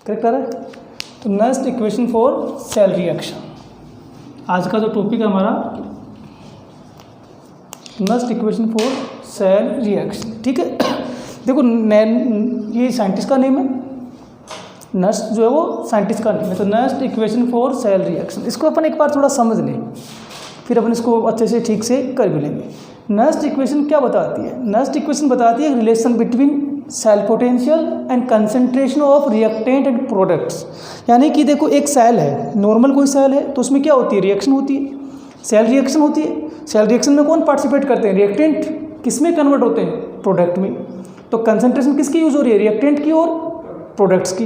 Correct आ रहा है। तो next equation for sale reaction, आज का जो टॉपिक है हमारा next equation for sale reaction. ठीक है, देखो ये साइंटिस्ट का नेम है, नेक्स्ट जो है वो साइंटिस्ट का नेम है। तो next equation for sale reaction, इसको अपन एक बार थोड़ा समझ लें, फिर अपन इसको अच्छे से ठीक से कर भी लेंगे। नेक्स्ट इक्वेशन क्या बताती है? नेक्स्ट इक्वेशन बताती है relation between cell potential and concentration of reactant and products. यानी कि देखो एक सेल है, नॉर्मल कोई सेल है, तो उसमें क्या होती है? रिएक्शन होती है, सेल रिएक्शन होती है। सेल रिएक्शन में कौन पार्टिसिपेट करते हैं? रिएक्टेंट। किस में कन्वर्ट होते हैं? प्रोडक्ट में। तो कंसंट्रेशन किसकी यूज हो रही है? रिएक्टेंट की और प्रोडक्ट्स की।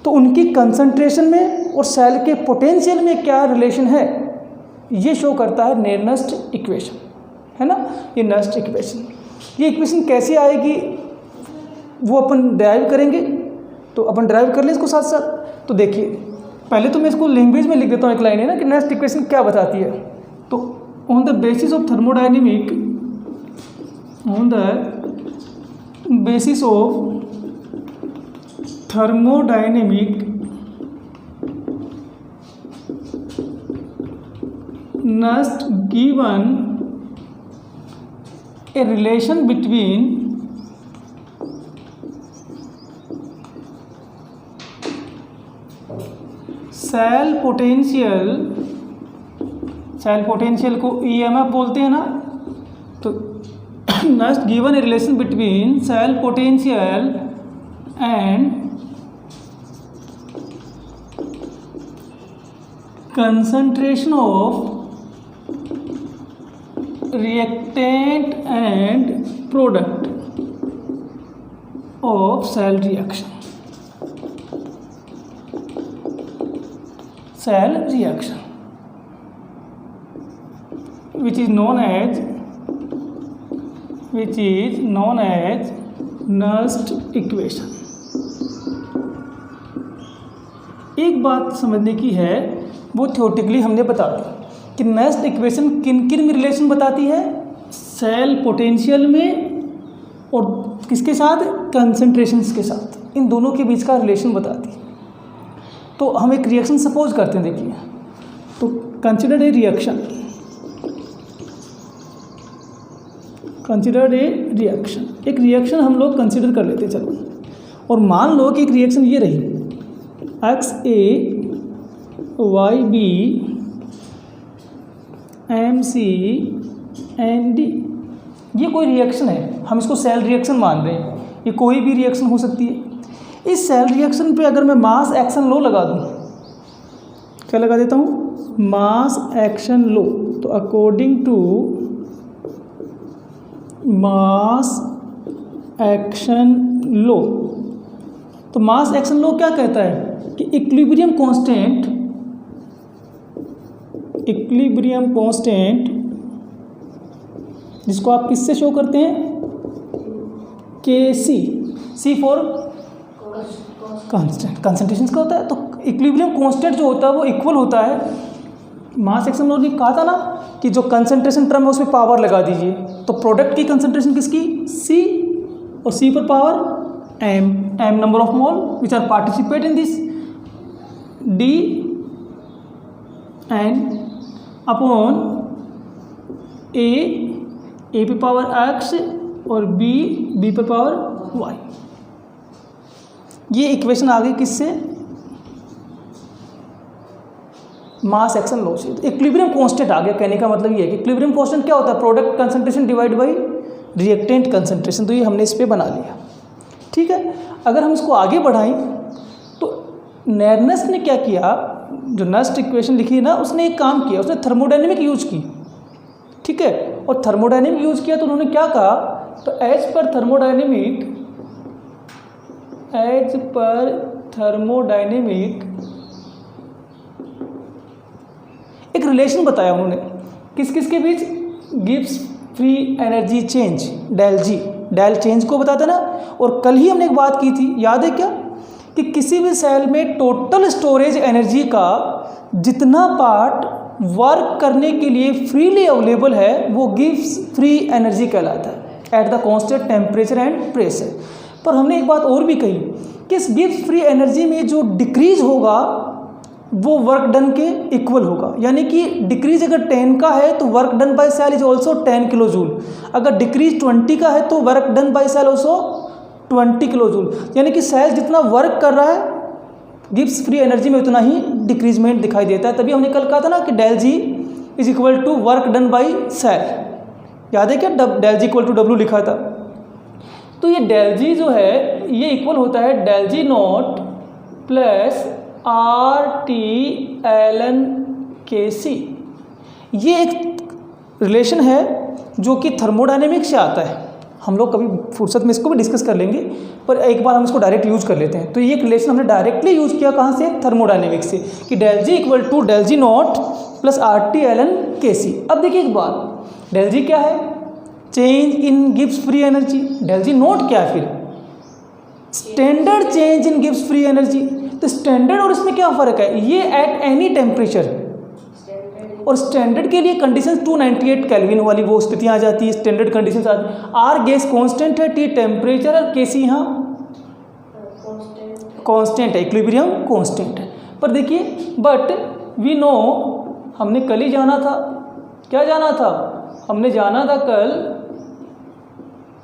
तो उनकी कंसंट्रेशन में और सेल के पोटेंशियल में क्या रिलेशन है, ये शो करता है नेक्स्ट इक्वेशन, है ना। ये नेक्स्ट इक्वेशन, ये इक्वेशन कैसे आएगी वो अपन ड्राइव करेंगे, तो अपन ड्राइव कर लें इसको साथ साथ। तो देखिए पहले तो मैं इसको लैंग्वेज में लिख देता हूँ, एक लाइन है ना कि नेक्स्ट इक्वेशन क्या बताती है। तो on the basis of thermodynamic, on the basis of thermodynamic next given a relation between cell potential को EMF बोलते हैं ना। तो next given a relation between cell potential and concentration of reactant and product of cell reaction, cell reaction which is known as next equation। एक बात समझने की है, वो थ्योरेटिकली हमने बता दी कि नेक्स्ट इक्वेशन किन किन में रिलेशन बताती है? सेल पोटेंशियल में और किसके साथ? कंसंट्रेशंस के साथ, इन दोनों के बीच का रिलेशन बताती है। तो हम एक रिएक्शन सपोज करते हैं, देखिए। तो कंसिडर ए रिएक्शन, एक रिएक्शन हम लोग कंसिडर कर लेते हैं, चलो। और मान लो कि एक रिएक्शन ये रही XaYB McND, ये कोई रिएक्शन है, हम इसको सेल रिएक्शन मान रहे हैं। ये कोई भी रिएक्शन हो सकती है। इस सेल रिएक्शन पे अगर मैं मास एक्शन लो लगा दूं, क्या लगा देता हूँ? मास एक्शन लो। तो अकॉर्डिंग टू मास एक्शन लो, तो मास एक्शन लो क्या कहता है कि इक्विलिब्रियम कांस्टेंट, जिसको आप किससे शो करते हैं? Kc, C for constant, concentration का होता है। तो इक्विलिब्रियम कांस्टेंट जो होता है वो इक्वल होता है मास एक्शन लो। ने कहा था ना कि जो कंसंट्रेशन टर्म है उसमें पावर लगा दीजिए। तो प्रोडक्ट की कंसंट्रेशन किसकी? C, और C पर power m number of mole which are participate in this, D and upon A पे पावर x और B पे पावर y। ये इक्वेशन आ गई किससे? मास एक्शन लॉ से। तो इक्विलिब्रियम कांस्टेंट आ गया। कहने का मतलब ये है कि इक्विलिब्रियम कांस्टेंट क्या होता है? Product concentration divide by reactant concentration. तो ये हमने इस पे बना लिया, ठीक है। अगर हम इसको आगे बढ़ाएं तो नेर्नस ने क्या किया, जो नेक्स्ट इक्वेशन लिखी है ना, उसने एक काम किया, उसने थर्मोडायनेमिक यूज की, ठीक है। और थर्मोडायनेमिक यूज किया तो उन्होंने क्या कहा? तो एज पर थर्मोडायनेमिक एक रिलेशन बताया उन्होंने, किस किस के बीच? Gibbs free energy change, del G, del change को बताता ना। और कल ही हमने एक बात की थी, याद है क्या, कि किसी भी सेल में टोटल स्टोरेज एनर्जी का जितना पार्ट वर्क करने के लिए फ्रीली अवेलेबल है वो गिव्स फ्री एनर्जी कहलाता है at the constant temperature and pressure. पर हमने एक बात और भी कही कि इस गिब्स फ्री एनर्जी में जो डिक्रीज होगा वो वर्क डन के इक्वल होगा, यानी कि डिक्रीज अगर 10 का है तो work done by cell is also 10 kilo joule, अगर डिक्रीज 20 का है तो work done by cell also 20 kilo joule, यानी कि सेल जितना वर्क कर रहा है गिब्स फ्री एनर्जी में उतना ही डिक्रीजमेंट दिखाई देता है। तभी हमने कल कहा था ना कि del G is equal to work done by cell, याद है क्या, del G equal to W लिखा था। तो ये डेल जी जो है ये इक्वल होता है del G not plus R T L N K C. ये एक रिलेशन है जो कि थर्मोडायनेमिक्स से आता है, हम लोग कभी फुर्सत में इसको भी डिस्कस कर लेंगे, पर एक बार हम इसको डायरेक्ट यूज कर लेते हैं। तो ये एक रिलेशन हमने डायरेक्टली यूज किया कहाँ से, थर्मोडायनेमिक्स से, कि del G equal to del G not plus R T L N K C. अब देखिए एक बात, डेल जी क्या है, change in Gibbs free energy, del G not क्या है फिर, standard change in Gibbs free energy. तो स्टैंडर्ड और इसमें क्या फ़र्क है, ये एट एनी टेम्परेचर, और स्टैंडर्ड के लिए कंडीशन 298 केल्विन वाली वो स्थितियाँ आ जाती है, स्टैंडर्ड कंडीशन आती है। आर गैस कांस्टेंट है, टी टेम्परेचर, और के सी यहाँ कांस्टेंट है, इक्विलिब्रियम कांस्टेंट है। पर देखिए बट वी नो, हमने कल ही जाना था, क्या जाना था, हमने जाना था कल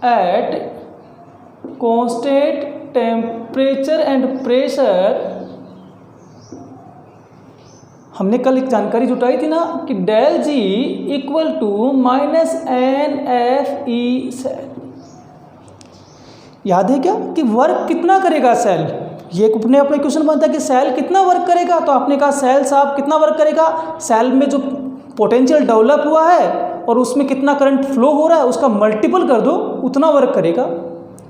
at constant temperature and pressure, हमने कल एक जानकारी जुटाई थी ना कि del G equal to minus N F E cell. याद है क्या कि वर्क कितना करेगा सेल, ये अपने अपने क्वेश्चन बनता है कि सेल कितना वर्क करेगा, तो आपने कहा सेल साहब कितना वर्क करेगा, सेल में जो पोटेंशियल डेवलप हुआ है और उसमें कितना करंट फ्लो हो रहा है उसका मल्टीपल कर दो, उतना वर्क करेगा।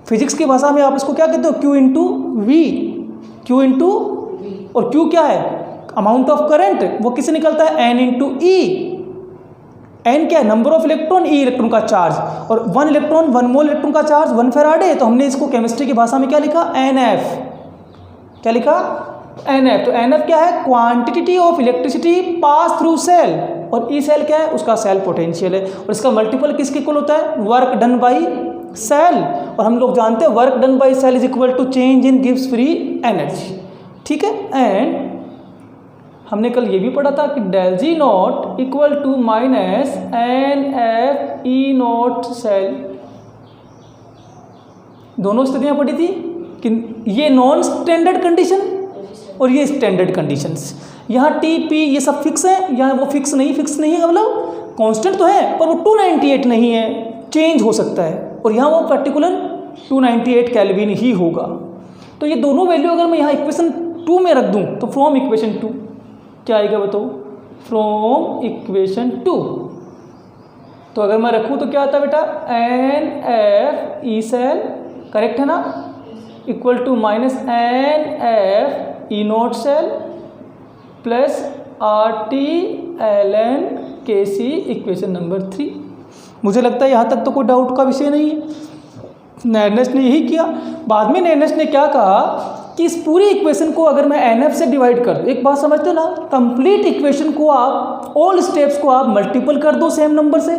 फिजिक्स की भाषा में आप इसको क्या कहते हो, Q into V, Q into, और क्यू क्या है, अमाउंट ऑफ करंट, वो किससे निकलता है, एन इंटू ई। एन क्या है, number of electron, E electron का चार्ज, और 1 इलेक्ट्रॉन 1 मोल इलेक्ट्रॉन का चार्ज 1 फैराडे, तो हमने इसको केमिस्ट्री की भाषा में क्या लिखा, एन एफ, क्या लिखा, एन एफ। तो एन एफ क्या है, quantity of electricity pass through cell, और ई सेल क्या है, उसका सेल पोटेंशियल है, और इसका मल्टीपल किसके इक्वल होता है, वर्क डन बाई सेल, और हम लोग जानते हैं work done by cell is equal to change in गिव्स फ्री एनर्जी, ठीक है। एंड हमने कल ये भी पढ़ा था कि del G not equal to minus N F E not cell, दोनों स्थितियां पढ़ी थी कि ये नॉन स्टैंडर्ड कंडीशन और ये स्टैंडर्ड कंडीशंस। यहाँ टी पी ये सब फिक्स है, यहाँ वो फिक्स नहीं है, मतलब कांस्टेंट तो है पर वो 298 नहीं है, चेंज हो सकता है, और यहाँ वो पर्टिकुलर 298 केल्विन ही होगा। तो ये दोनों वैल्यू अगर मैं यहाँ इक्वेशन 2 में रख दूँ तो फ्रॉम इक्वेशन 2 क्या आएगा बताओ, फ्रॉम इक्वेशन 2, तो अगर मैं रखूँ तो क्या आता है बेटा, N F E cell, correct है ना, equal to minus N F E not cell plus R T L N K C, equation number 3। मुझे लगता है यहाँ तक तो कोई डाउट का विषय नहीं है। नैर्नेस ने यही किया, बाद में नैर्नेस ने क्या कहा कि इस पूरी इक्वेशन को अगर मैं एन एफ से डिवाइड कर दूँ, एक बात समझते हो ना, कंप्लीट इक्वेशन को आप ऑल स्टेप्स को आप मल्टीपल कर दो सेम नंबर से,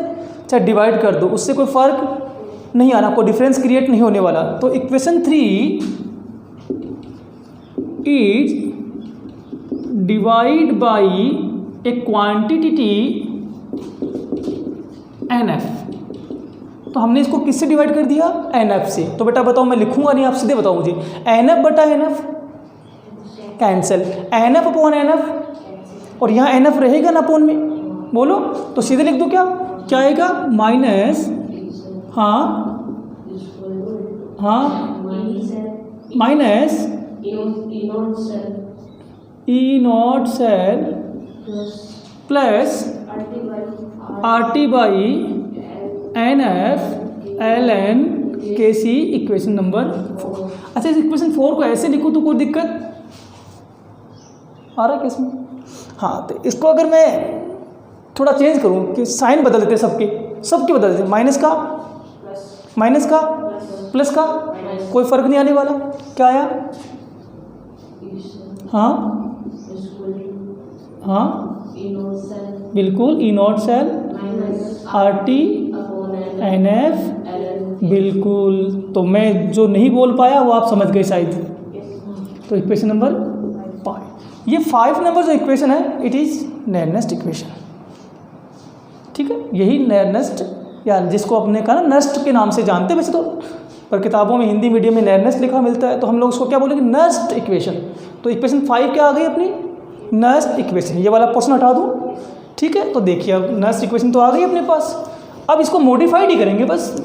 चाहे डिवाइड कर दो, उससे कोई फर्क नहीं आना, कोई डिफरेंस क्रिएट नहीं होने वाला। तो equation 3 is divide by a quantity N F, तो हमने इसको किससे डिवाइड कर दिया, एन एफ से। तो बेटा बताओ, मैं लिखूंगा नहीं, आप सीधे बताओ मुझे, एन एफ बटा N F cancel, N F upon N F, और यहाँ एन एफ रहेगा ना अपॉन में, बोलो तो सीधे लिख दो, क्या क्या आएगा, माइनस, हाँ minus E not cell plus R T by N F L N K C, equation number 4। अच्छा, इस इक्वेशन 4 को ऐसे लिखूँ तो कोई दिक्कत आ रहा है किसमें, हाँ, तो इसको अगर मैं थोड़ा चेंज करूँ कि साइन बदल देते, सबके बदल देते, माइनस का प्लस का, कोई फर्क नहीं आने वाला, क्या आया, हाँ बिल्कुल, E not cell R T N F, बिल्कुल। तो मैं जो नहीं बोल पाया वो आप समझ गए शायद, तो इक्वेशन नंबर 5, ये 5 नंबर जो इक्वेशन है इट इज़ नेरनेस्ट इक्वेशन। ठीक है, यही नेरनेस्ट या जिसको अपने कहा ना नस्ट के नाम से जानते हैं वैसे तो, पर किताबों में हिंदी मीडियम में नेरनेस्ट लिखा मिलता है, तो हम लोग उसको क्या बोलेंगे, नस्ट इक्वेशन। तो इक्वेशन 5 क्या आ गई अपनी, नस्ट इक्वेशन। ये वाला पोर्शन हटा दूँ, ठीक है। तो देखिए अब नस्ट इक्वेशन तो आ गई अपने पास, अब इसको मॉडिफाइड ही करेंगे बस।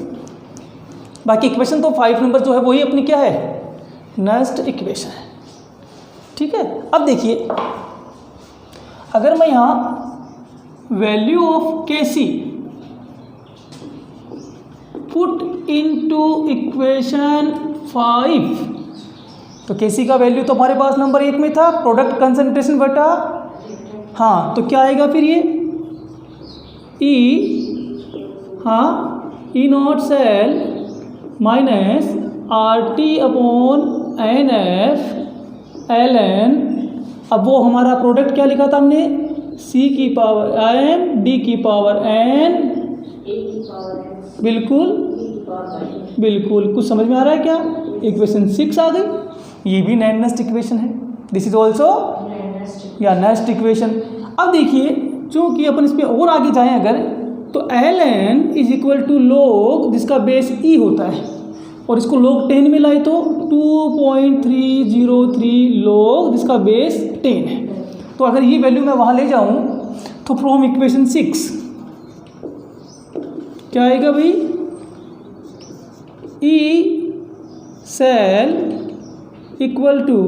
बाकी इक्वेशन तो 5 नंबर जो है वही अपनी क्या है, नस्ट इक्वेशन है। ठीक है, अब देखिए अगर मैं यहाँ value of Kc put into equation 5, तो Kc का वैल्यू तो हमारे पास नंबर 1 में था, प्रोडक्ट कंसंट्रेशन बटा, हाँ तो क्या आएगा फिर ये E not cell minus RT upon NF ln, अब वो हमारा प्रोडक्ट क्या लिखा था हमने, C की पावर m D की पावर n, बिल्कुल कुछ समझ में आ रहा है क्या, इक्वेशन 6 आ गई। ये भी नेस्ट इक्वेशन है, दिस इज ऑल्सो या नेस्ट इक्वेशन। अब देखिए चूँकि अपन इसमें और आगे जाएं अगर, तो ln is equal to log जिसका बेस e होता है, और इसको log 10 में लाए तो 2.303 log जिसका बेस 10 है। तो अगर ये वैल्यू मैं वहाँ ले जाऊँ तो फ्रॉम इक्वेशन 6 क्या आएगा भाई, E cell equal to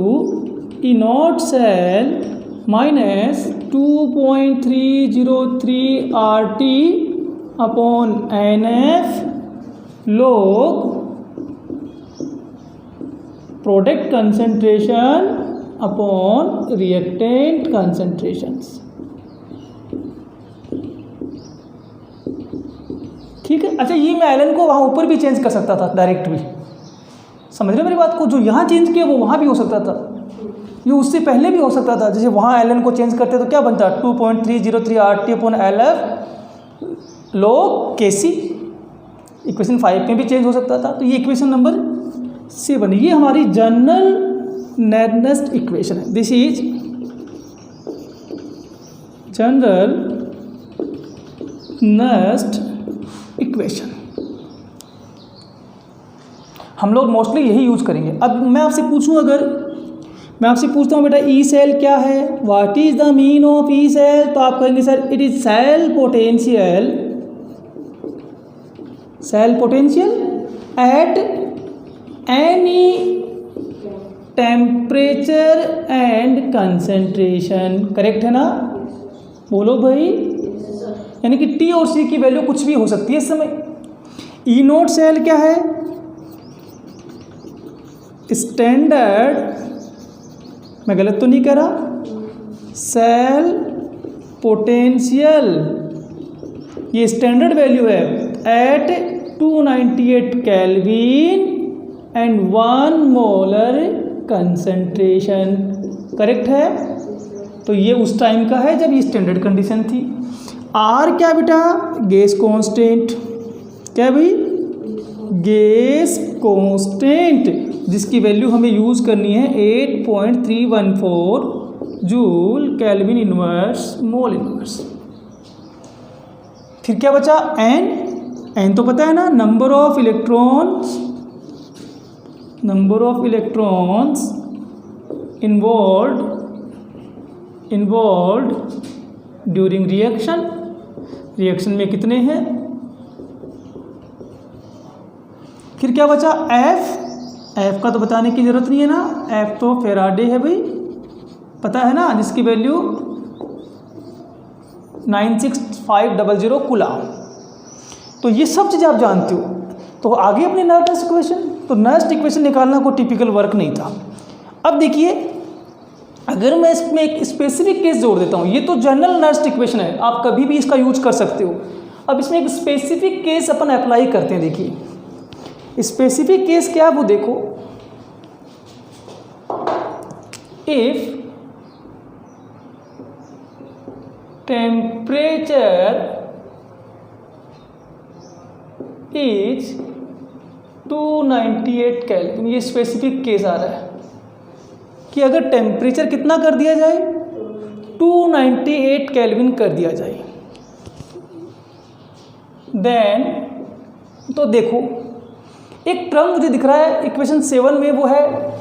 E not cell minus 2.303 RT upon NF log product concentration upon reactant concentrations. ठीक है, अच्छा ये मैं एलन को वहाँ ऊपर भी चेंज कर सकता था डायरेक्ट भी, समझ रहे मेरी बात को, जो यहाँ चेंज किया वो वहाँ भी हो सकता था, ये उससे पहले भी हो सकता था। जैसे वहाँ एलन को चेंज करते तो क्या बनता, 2.303 RT upon LF log Kc, equation 5 में भी चेंज हो सकता था। तो ये इक्वेशन नंबर 7, ये हमारी जनरल नेस्ट इक्वेशन है, this is general nest equation. हम लोग मोस्टली यही यूज करेंगे। अब मैं आपसे पूछूं, अगर मैं आपसे पूछता हूं बेटा ई सेल क्या है, what is the mean of E cell, तो आप कहेंगे sir it is cell potential at any temperature and concentration, correct है ना, बोलो भाई, यानी कि T और C की वैल्यू कुछ भी हो सकती है इस समय। ई नोट सेल क्या है, स्टैंडर्ड, मैं गलत तो नहीं कह रहा, सेल पोटेंशियल, ये स्टैंडर्ड वैल्यू है at 298 kelvin and 1 molar concentration, correct है। तो ये उस टाइम का है जब ये स्टैंडर्ड कंडीशन थी। आर क्या बेटा, गैस कांस्टेंट, क्या भाई, गैस कांस्टेंट, जिसकी वैल्यू हमें यूज़ करनी है 8.314 joule kelvin inverse mole inverse. फिर क्या बचा, एन तो पता है ना, number of electrons involved during reaction में कितने हैं। फिर क्या बचा, एफ का तो बताने की ज़रूरत नहीं है ना, एफ तो फेराडे है भाई, पता है ना, जिसकी वैल्यू 96500 कूलाम। तो ये सब चीज़ें आप जानते हो। तो आगे अपनी नस्ट इक्वेशन, तो नस्ट इक्वेशन निकालना कोई टिपिकल वर्क नहीं था। अब देखिए अगर मैं इसमें एक स्पेसिफिक केस जोड़ देता हूँ, ये तो जनरल नस्ट इक्वेशन है, आप कभी भी इसका यूज कर सकते हो। अब इसमें एक स्पेसिफिक केस अपन अप्लाई करते हैं। देखिए स्पेसिफिक केस क्या है वो देखो, इफ टेम्परेचर इज 298 केल्विन, ये स्पेसिफिक केस आ रहा है। कि अगर टेम्परेचर कितना कर दिया जाए, 298 केल्विन कर दिया जाए, देन तो देखो एक टर्म मुझे दिख रहा है इक्वेशन 7 में, वो है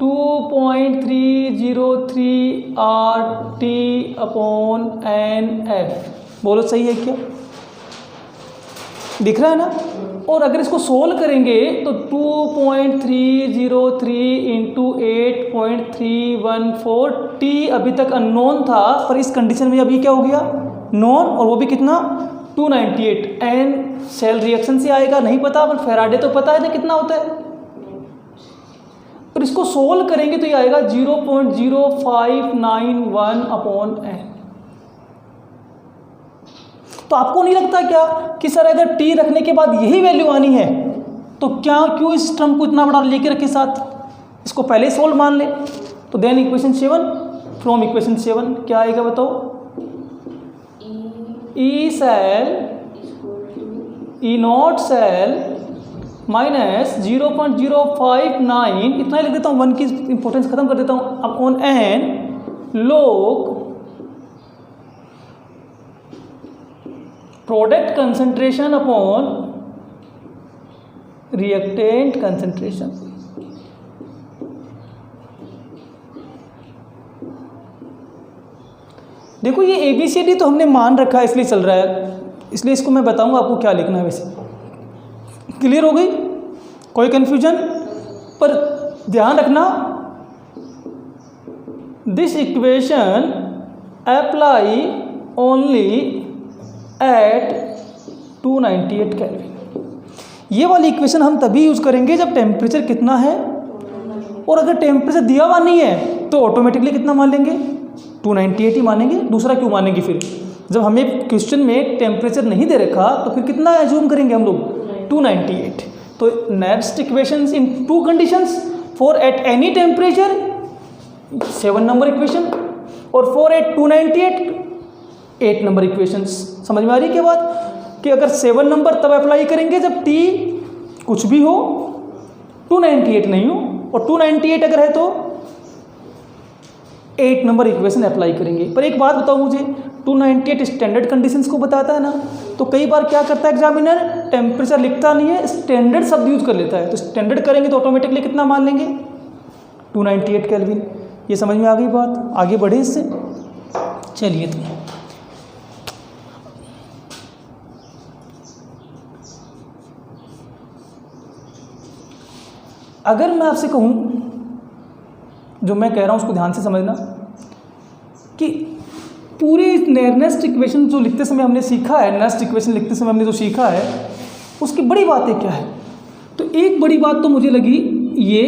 2.303 RT/NF। बोलो सही है क्या? दिख रहा है ना? और अगर इसको सोल्व करेंगे तो 2.303 इंटू 8.314 T अभी तक अननोन था, पर इस कंडीशन में अभी क्या हो गया? नोन, और वो भी कितना? 298। एन सेल रिएक्शन से आएगा, नहीं पता, पर फैराडे तो पता है ना कितना होता है। और इसको सोल्व करेंगे तो ये आएगा 0.0591/N। तो आपको नहीं लगता क्या कि सर अगर टी रखने के बाद यही वैल्यू आनी है तो क्यों इस टर्म को इतना बड़ा लेके रखे साथ? इसको पहले ही सोल्व मान ले। तो देन इक्वेशन 7, फ्रॉम इक्वेशन 7 क्या आएगा बताओ? E cell, E not cell minus 0.059, इतना ही लिख देता हूँ, 1 की इंपॉर्टेंस खत्म कर देता हूँ, upon N log product concentration upon reactant concentration. देखो ये ABCD तो हमने मान रखा है, इसलिए चल रहा है, इसलिए इसको मैं बताऊंगा आपको क्या लिखना है। वैसे क्लियर हो गई? कोई कंफ्यूजन? पर ध्यान रखना, this equation apply only at 298 kelvin. ये वाली इक्वेशन हम तभी यूज करेंगे जब टेम्परेचर कितना है, और अगर टेम्परेचर दिया हुआ नहीं है तो ऑटोमेटिकली कितना मान लेंगे? 298 ही मानेंगे। दूसरा क्यों मानेंगे फिर? जब हमें क्वेश्चन में टेम्परेचर नहीं दे रखा तो फिर कितना एज्यूम करेंगे हम लोग? 298। तो next equations in 2 conditions, for eight any temperature 7 number equation, और फॉर एट 298 8 नंबर इक्वेशंस। समझ में आ रही है क्या बात? कि अगर 7 नंबर तब अप्लाई करेंगे जब टी कुछ भी हो, 298 नहीं हो, और 298 अगर है तो 8 नंबर इक्वेशन अप्लाई करेंगे। पर एक बात बताओ मुझे, 298 स्टैंडर्ड कंडीशंस को बताता है ना, तो कई बार क्या करता है एग्जामिनर, टेम्परेचर लिखता नहीं है, स्टैंडर्ड शब्द यूज कर लेता है। तो स्टैंडर्ड करेंगे तो ऑटोमेटिकली कितना मान लेंगे? 298 केल्विन। ये समझ में आ गई बात? आगे बढ़े इससे। चलिए तो अगर मैं आपसे कहूँ, जो मैं कह रहा हूँ उसको ध्यान से समझना, कि पूरे नेस्ट इक्वेशन जो लिखते समय हमने सीखा है, नेस्ट इक्वेशन लिखते समय हमने जो सीखा है, उसकी बड़ी बातें क्या है? तो एक बड़ी बात तो मुझे लगी ये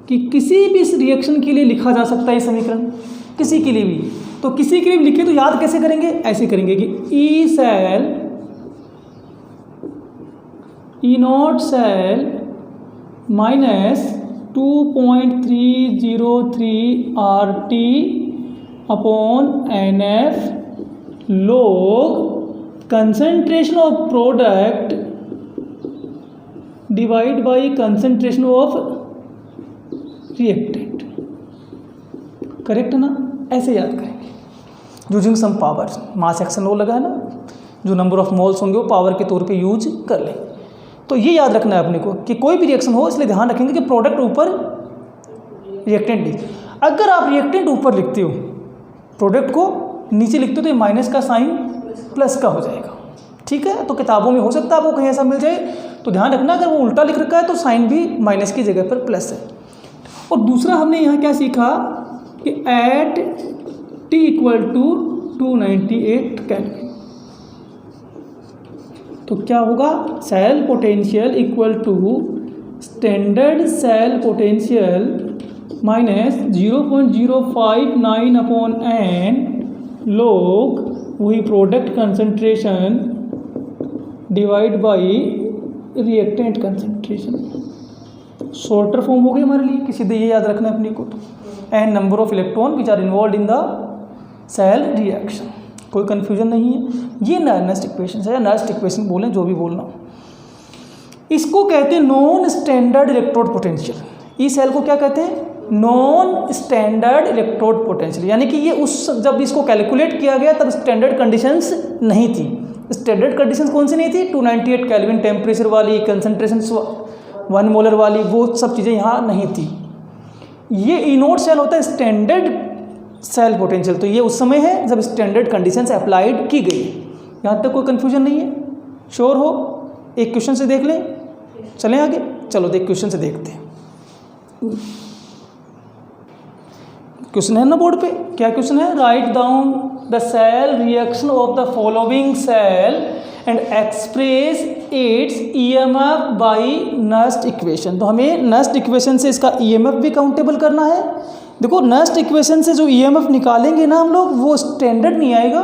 कि किसी भी इस रिएक्शन के लिए लिखा जा सकता है ये समीकरण, किसी के लिए भी। तो किसी के लिए भी लिखे तो याद कैसे करेंगे? ऐसे करेंगे कि E cell, E not cell minus 2.303 RT/NF log concentration of product divide by concentration of reactant. Correct ना? ऐसे याद करेंगे। Using some power, mass action law लगा है ना, जो नंबर ऑफ मोल्स होंगे वो पावर के तौर पे यूज कर लें। तो ये याद रखना है अपने को कि कोई भी रिएक्शन हो, इसलिए ध्यान रखेंगे कि प्रोडक्ट ऊपर, रिएक्टेंट नीचे। अगर आप रिएक्टेंट ऊपर लिखते हो, प्रोडक्ट को नीचे लिखते हो, तो ये माइनस का साइन प्लस का हो जाएगा। ठीक है? तो किताबों में हो सकता है आपको कहीं ऐसा मिल जाए, तो ध्यान रखना अगर वो उल्टा लिख रखा है तो साइन भी माइनस की जगह पर प्लस है। और दूसरा हमने यहाँ क्या सीखा कि at T equal to 298 kelvin, तो क्या होगा? Cell potential equal to standard cell potential minus 0.059/N log वही product concentration divide by reactant concentration. Shorter form हो गई हमारे लिए कि सीधे ये याद रखना है अपने को। N number of electron which are involve in the cell reaction. कोई कंफ्यूजन नहीं है। ये नेस्ट इक्वेशन है या नेस्ट इक्वेशन बोलें, जो भी बोलना। इसको कहते हैं non standard electrode potential. E cell को क्या कहते हैं? नॉन स्टैंडर्ड इलेक्ट्रोड पोटेंशियल, यानी कि ये उस जब इसको कैलकुलेट किया गया तब स्टैंडर्ड कंडीशंस नहीं थी। स्टैंडर्ड कंडीशंस कौन सी नहीं थी? 298 केल्विन टेम्परेचर वाली, कंसंट्रेशन 1 मोलर वाली, वो सब चीज़ें यहाँ नहीं थी। ये इनोड सेल होता है स्टैंडर्ड सेल पोटेंशियल, तो ये उस समय है जब स्टैंडर्ड कंडीशंस अप्लाइड की गई। यहाँ तक कोई कन्फ्यूजन नहीं है? श्योर हो? एक क्वेश्चन से देख लें, चलें आगे। चलो देख क्वेश्चन से देखते हैं। क्वेश्चन है ना बोर्ड पे, क्या क्वेश्चन है? Write down the cell reaction of the following cell and express its EMF by Nernst equation. तो हमें नस्ट इक्वेशन से इसका ईएमएफ भी काउंटेबल करना है। देखो नस्ट इक्वेशन से जो ईएमएफ निकालेंगे ना हम लोग, वो स्टैंडर्ड नहीं आएगा,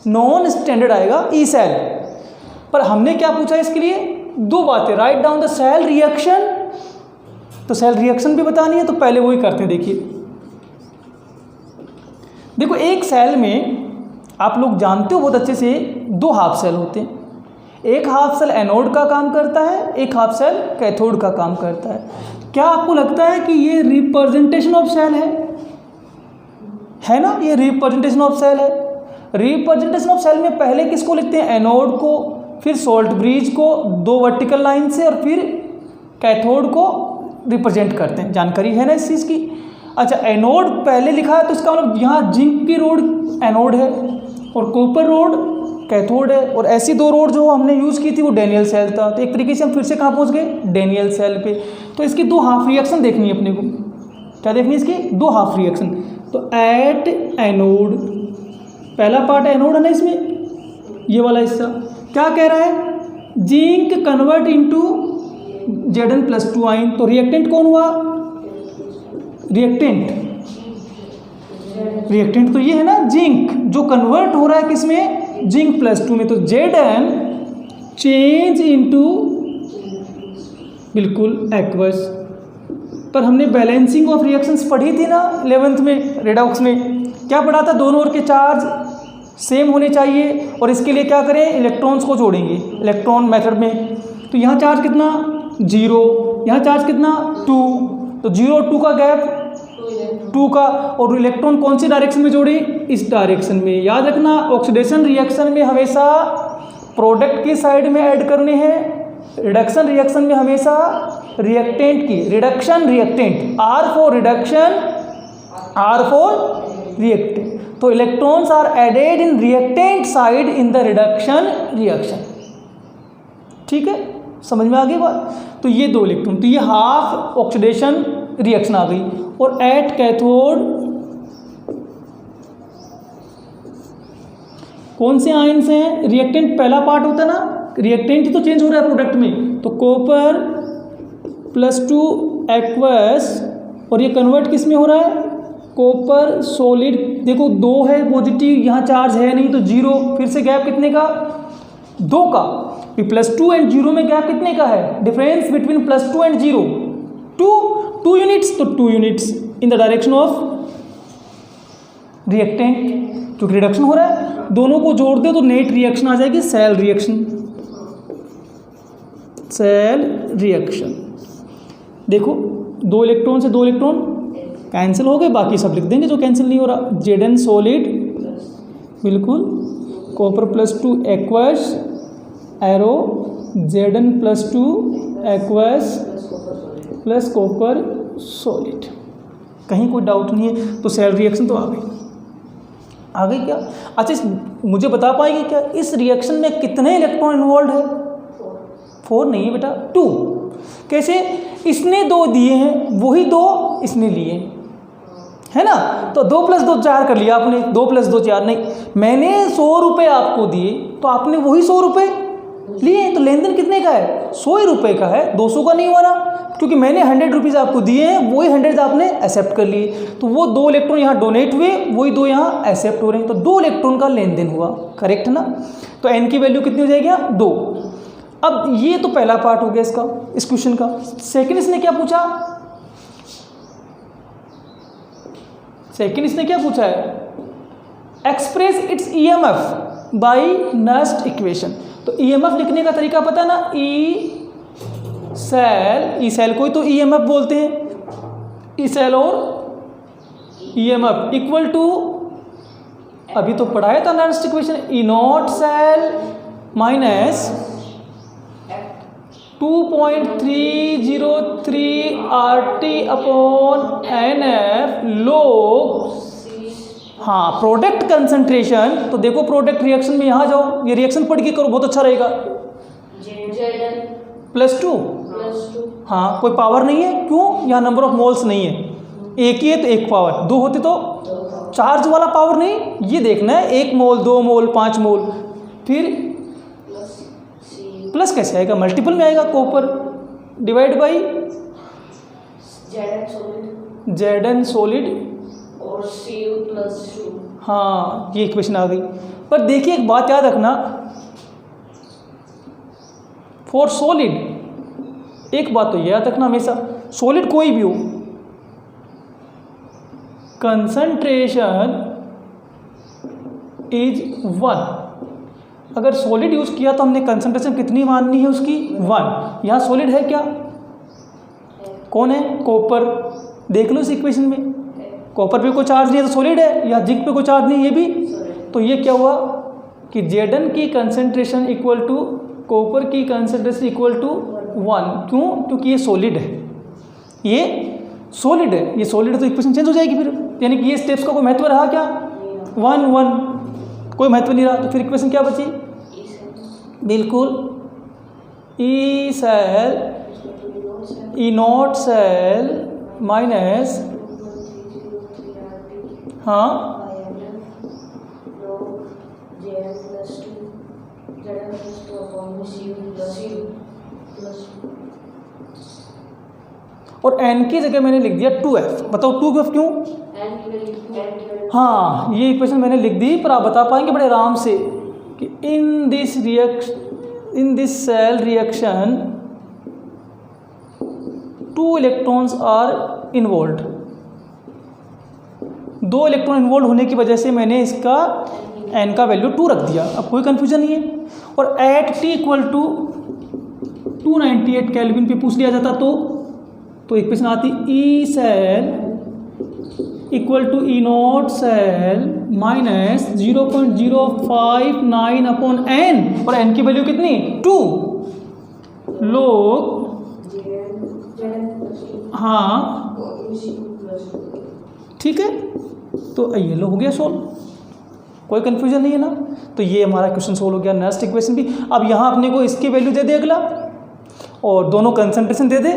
नॉन स्टैंडर्ड आएगा ई सेल। पर हमने क्या पूछा इसके लिए? दो बातें, write down the cell reaction, तो सेल रिएक्शन भी बतानी है, तो पहले वही करते हैं। देखिए देखो एक सेल में आप लोग जानते हो बहुत अच्छे से, दो हाफ सेल होते हैं। एक हाफ सेल एनोड का काम करता है, एक हाफ सेल कैथोड का काम करता है। क्या आपको लगता है कि ये रिप्रेजेंटेशन ऑफ सेल है ना? ये रिप्रेजेंटेशन ऑफ सेल है। रिप्रेजेंटेशन ऑफ सेल में पहले किसको लिखते हैं? एनोड को, फिर सोल्ट ब्रिज को 2 वर्टिकल लाइन से, और फिर कैथोड को रिप्रेजेंट करते हैं। जानकारी है ना इस चीज़ की? अच्छा, एनोड पहले लिखा है तो इसका मतलब यहाँ जिंक की रोड एनोड है और कॉपर रोड कैथोड है, और ऐसी 2 रोड जो हमने यूज़ की थी वो डेनियल सेल था। तो एक तरीके से हम फिर से कहाँ पहुँच गए? डेनियल सेल पे। तो इसकी 2 हाफ रिएक्शन देखनी है अपने को। क्या देखनी है इसकी? 2 हाफ रिएक्शन। तो एट एनोड, पहला पार्ट एनोड है ना इसमें, ये वाला हिस्सा क्या कह रहा है? Zinc convert into Zn+2 ion. तो रिएक्टेंट कौन हुआ? रिएक्टेंट तो ये है ना जिंक, जो कन्वर्ट हो रहा है किसमें? Zn+2 में। तो Zn चेंज इनटू बिल्कुल एक्वस। पर हमने बैलेंसिंग ऑफ रिएक्शंस पढ़ी थी ना 11th में, रेडॉक्स में। क्या पढ़ा था? दोनों ओर के चार्ज सेम होने चाहिए, और इसके लिए क्या करें? इलेक्ट्रॉन्स को जोड़ेंगे इलेक्ट्रॉन मेथड में। तो यहाँ चार्ज कितना? 0, यहाँ चार्ज कितना? 2। तो 0 और 2 का गैप 2 का, और इलेक्ट्रॉन कौन सी डायरेक्शन में जोड़े? इस डायरेक्शन में। याद रखना ऑक्सीडेशन रिएक्शन में हमेशा प्रोडक्ट की साइड में ऐड करने हैं, रिडक्शन रिएक्शन में हमेशा रिएक्टेंट की, reduction reactant, R for reduction, R for reactant. तो electrons are added in reactant side in the reduction reaction. ठीक है, समझ में आ गई बात? तो ये 2 इलेक्ट्रॉन, तो ये हाफ ऑक्सीडेशन रिएक्शन आ गई। और एट कैथोड कौन से आयन्स हैं? रिएक्टेंट पहला पार्ट होता है ना, रिएक्टेंट ही तो चेंज हो रहा है प्रोडक्ट में। तो कॉपर +2 एक्वस, और ये कन्वर्ट किस में हो रहा है? Copper solid. देखो 2 है पॉजिटिव, यहाँ चार्ज है नहीं, तो 0। फिर से गैप कितने का? 2 का। +2 एंड 0 में गैप कितने का है? Difference between +2 and 0 2 units. तो 2 units in the direction of reactant, क्योंकि रिडक्शन हो रहा है। दोनों को जोड़ दे तो नेट रिएक्शन आ जाएगी, सेल रिएक्शन। सेल रिएक्शन देखो 2 इलेक्ट्रॉन से 2 इलेक्ट्रॉन कैंसिल हो गए, बाकी सब लिख देंगे जो कैंसिल नहीं हो रहा। Zn सॉलिड बिल्कुल, copper +2 aqueous arrow, Zn+2 aqueous plus copper solid. कहीं कोई डाउट नहीं है? तो सेल रिएक्शन तो आ गई क्या? अच्छा, मुझे बता पाएगी क्या इस रिएक्शन में कितने इलेक्ट्रॉन इन्वॉल्व है? 4 नहीं है बेटा, 2। कैसे? इसने 2 दिए हैं, वही 2 इसने लिए है ना। तो 2 + 2 4 कर लिया आपने, 2 + 2 4 नहीं। मैंने 100 रुपये आपको दिए, तो आपने वही 100 रुपये लिए। तो लेन देन कितने का है? 100 ही रुपये का है, 200 का नहीं हुआ ना, क्योंकि मैंने 100 रुपीज़ आपको दिए हैं, वही 100 आपने एक्सेप्ट कर लिए। तो वो 2 इलेक्ट्रॉन यहाँ डोनेट हुए, वही 2 यहाँ एक्सेप्ट हो रहे हैं। तो 2 इलेक्ट्रॉन का लेन देन हुआ, करेक्ट ना। तो n की वैल्यू कितनी हो जाएगी? 2। अब ये तो पहला पार्ट हो गया इसका, इस क्वेश्चन का। सेकंड इसने क्या पूछा? है express its EMF by Nernst equation. तो ईएमएफ लिखने का तरीका पता ना? ई सेल को ही तो ईएमएफ बोलते हैं। ई सेल और ईएमएफ इक्वल टू, अभी तो पढ़ाया था Nernst equation, E not cell minus 2.303 RT upon NF log, हाँ प्रोडक्ट कंसंट्रेशन। तो देखो प्रोडक्ट रिएक्शन में यहाँ जाओ, ये रिएक्शन पढ़ के करो, बहुत अच्छा रहेगा। +2, हाँ कोई पावर नहीं है, क्यों? यहाँ नंबर ऑफ मोल्स नहीं है, एक ही है तो एक पावर, दो होते तो चार्ज वाला पावर नहीं, ये देखना है 1 मोल 2 मोल 5 मोल, फिर प्लस कैसे आएगा? मल्टीपल में आएगा, copper divide by Zn solid और Cu प्लस Cu, हाँ ये इक्वेशन आ गई। पर देखिए एक बात याद रखना, फॉर सॉलिड एक बात तो याद रखना हमेशा, सॉलिड कोई भी हो, कंसंट्रेशन इज 1। अगर सॉलिड यूज किया तो हमने कंसंट्रेशन कितनी माननी है उसकी? 1। यहाँ सॉलिड है क्या? कौन है? कॉपर। देख लो इस इक्वेशन में, कॉपर पे कोई चार्ज नहीं है तो सॉलिड है, या जिंक पे कोई चार्ज नहीं है, ये भी। तो ये क्या हुआ कि Zn की कंसंट्रेशन इक्वल टू कॉपर की कंसंट्रेशन इक्वल टू 1। क्यों? क्योंकि ये सॉलिड है, ये सॉलिड है, ये सॉलिड है तो इक्वेशन चेंज हो जाएगी फिर, यानी कि ये स्टेप्स का कोई महत्व रहा क्या? 1 1, कोई महत्व नहीं रहा, तो फिर इक्वेशन क्या बची? बिल्कुल, E cell E not cell minus, हाँ और n की जगह मैंने लिख दिया 2f। बताओ 2f क्यों? हाँ ये इक्वेशन मैंने लिख दी, पर आप बता पाएंगे बड़े आराम से कि in this cell reaction 2 electrons are involve. 2 electron involve होने की वजह से मैंने इसका n का वैल्यू 2 रख दिया, अब कोई कंफ्यूजन नहीं है। और at t equal to 298 kelvin पे पूछ लिया जाता तो इक्वेशन आती E cell equal to E not cell minus 0.059 upon n, और n की वैल्यू कितनी? 2 लोग, हाँ ठीक है, तो ये लो हो गया सोल्व, कोई कंफ्यूजन नहीं है ना। तो ये हमारा क्वेश्चन सोल्व हो गया। नेक्स्ट इक्वेशन भी, अब यहाँ अपने को इसकी वैल्यू दे दे अगला, और दोनों कंसंट्रेशन दे दे,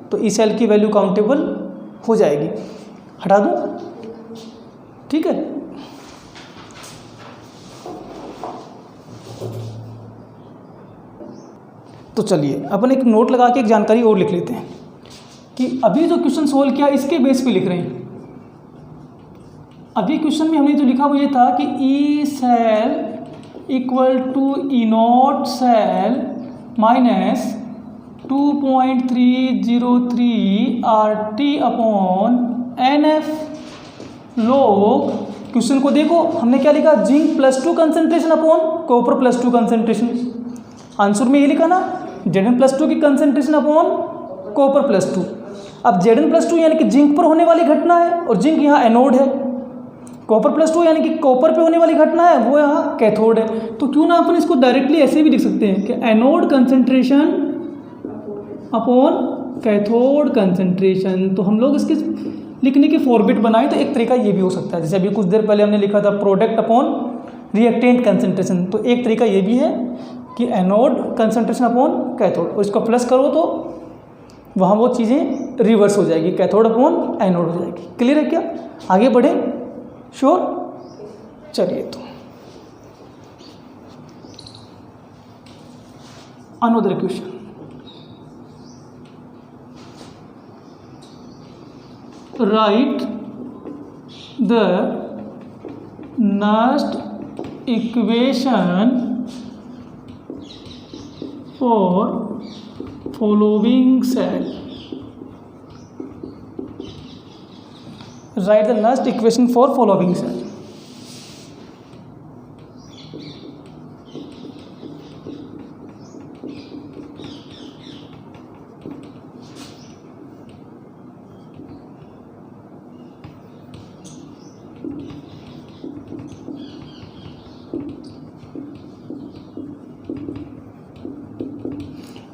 तो इस सेल की वैल्यू काउंटेबल हो जाएगी। हटा दूँ? ठीक है, तो चलिए अपन एक नोट लगा के एक जानकारी और लिख लेते हैं कि अभी जो क्वेश्चन सोल्व किया इसके बेस पे लिख रहे हैं। अभी क्वेश्चन में हमने जो लिखा वो ये था कि E cell equal to E not cell minus 2.303 RT upon NF log. Question को देखो, हमने क्या लिखा? Zinc +2 concentration upon copper +2 concentration. Answer में ये लिखा ना, Zn+2 की कंसंट्रेशन अपॉन कॉपर +2। अब Zn+2 यानी कि जिंक पर होने वाली घटना है, और जिंक यहाँ एनोड है। कॉपर +2 यानी कि कॉपर पे होने वाली घटना है, वो यहाँ कैथोड है। तो क्यों ना अपन इसको डायरेक्टली ऐसे भी लिख सकते हैं कि anode concentration upon cathode concentration. तो हम लोग इसके लिखने के फॉर्मेट बनाए तो एक तरीका ये भी हो सकता है, जैसे अभी कुछ देर पहले हमने लिखा था प्रोडक्ट अपॉन रिएक्टेंट कंसंट्रेशन। तो एक तरीका ये भी है कि एनोड कंसंट्रेशन अपॉन कैथोड, और इसको प्लस करो तो वहाँ वो चीज़ें रिवर्स हो जाएगी, कैथोड अपॉन एनोड हो जाएगी। क्लियर है क्या? आगे बढ़े? श्योर? चलिए, तो another question. Write the next equation for following cell. Write the next equation for following cell.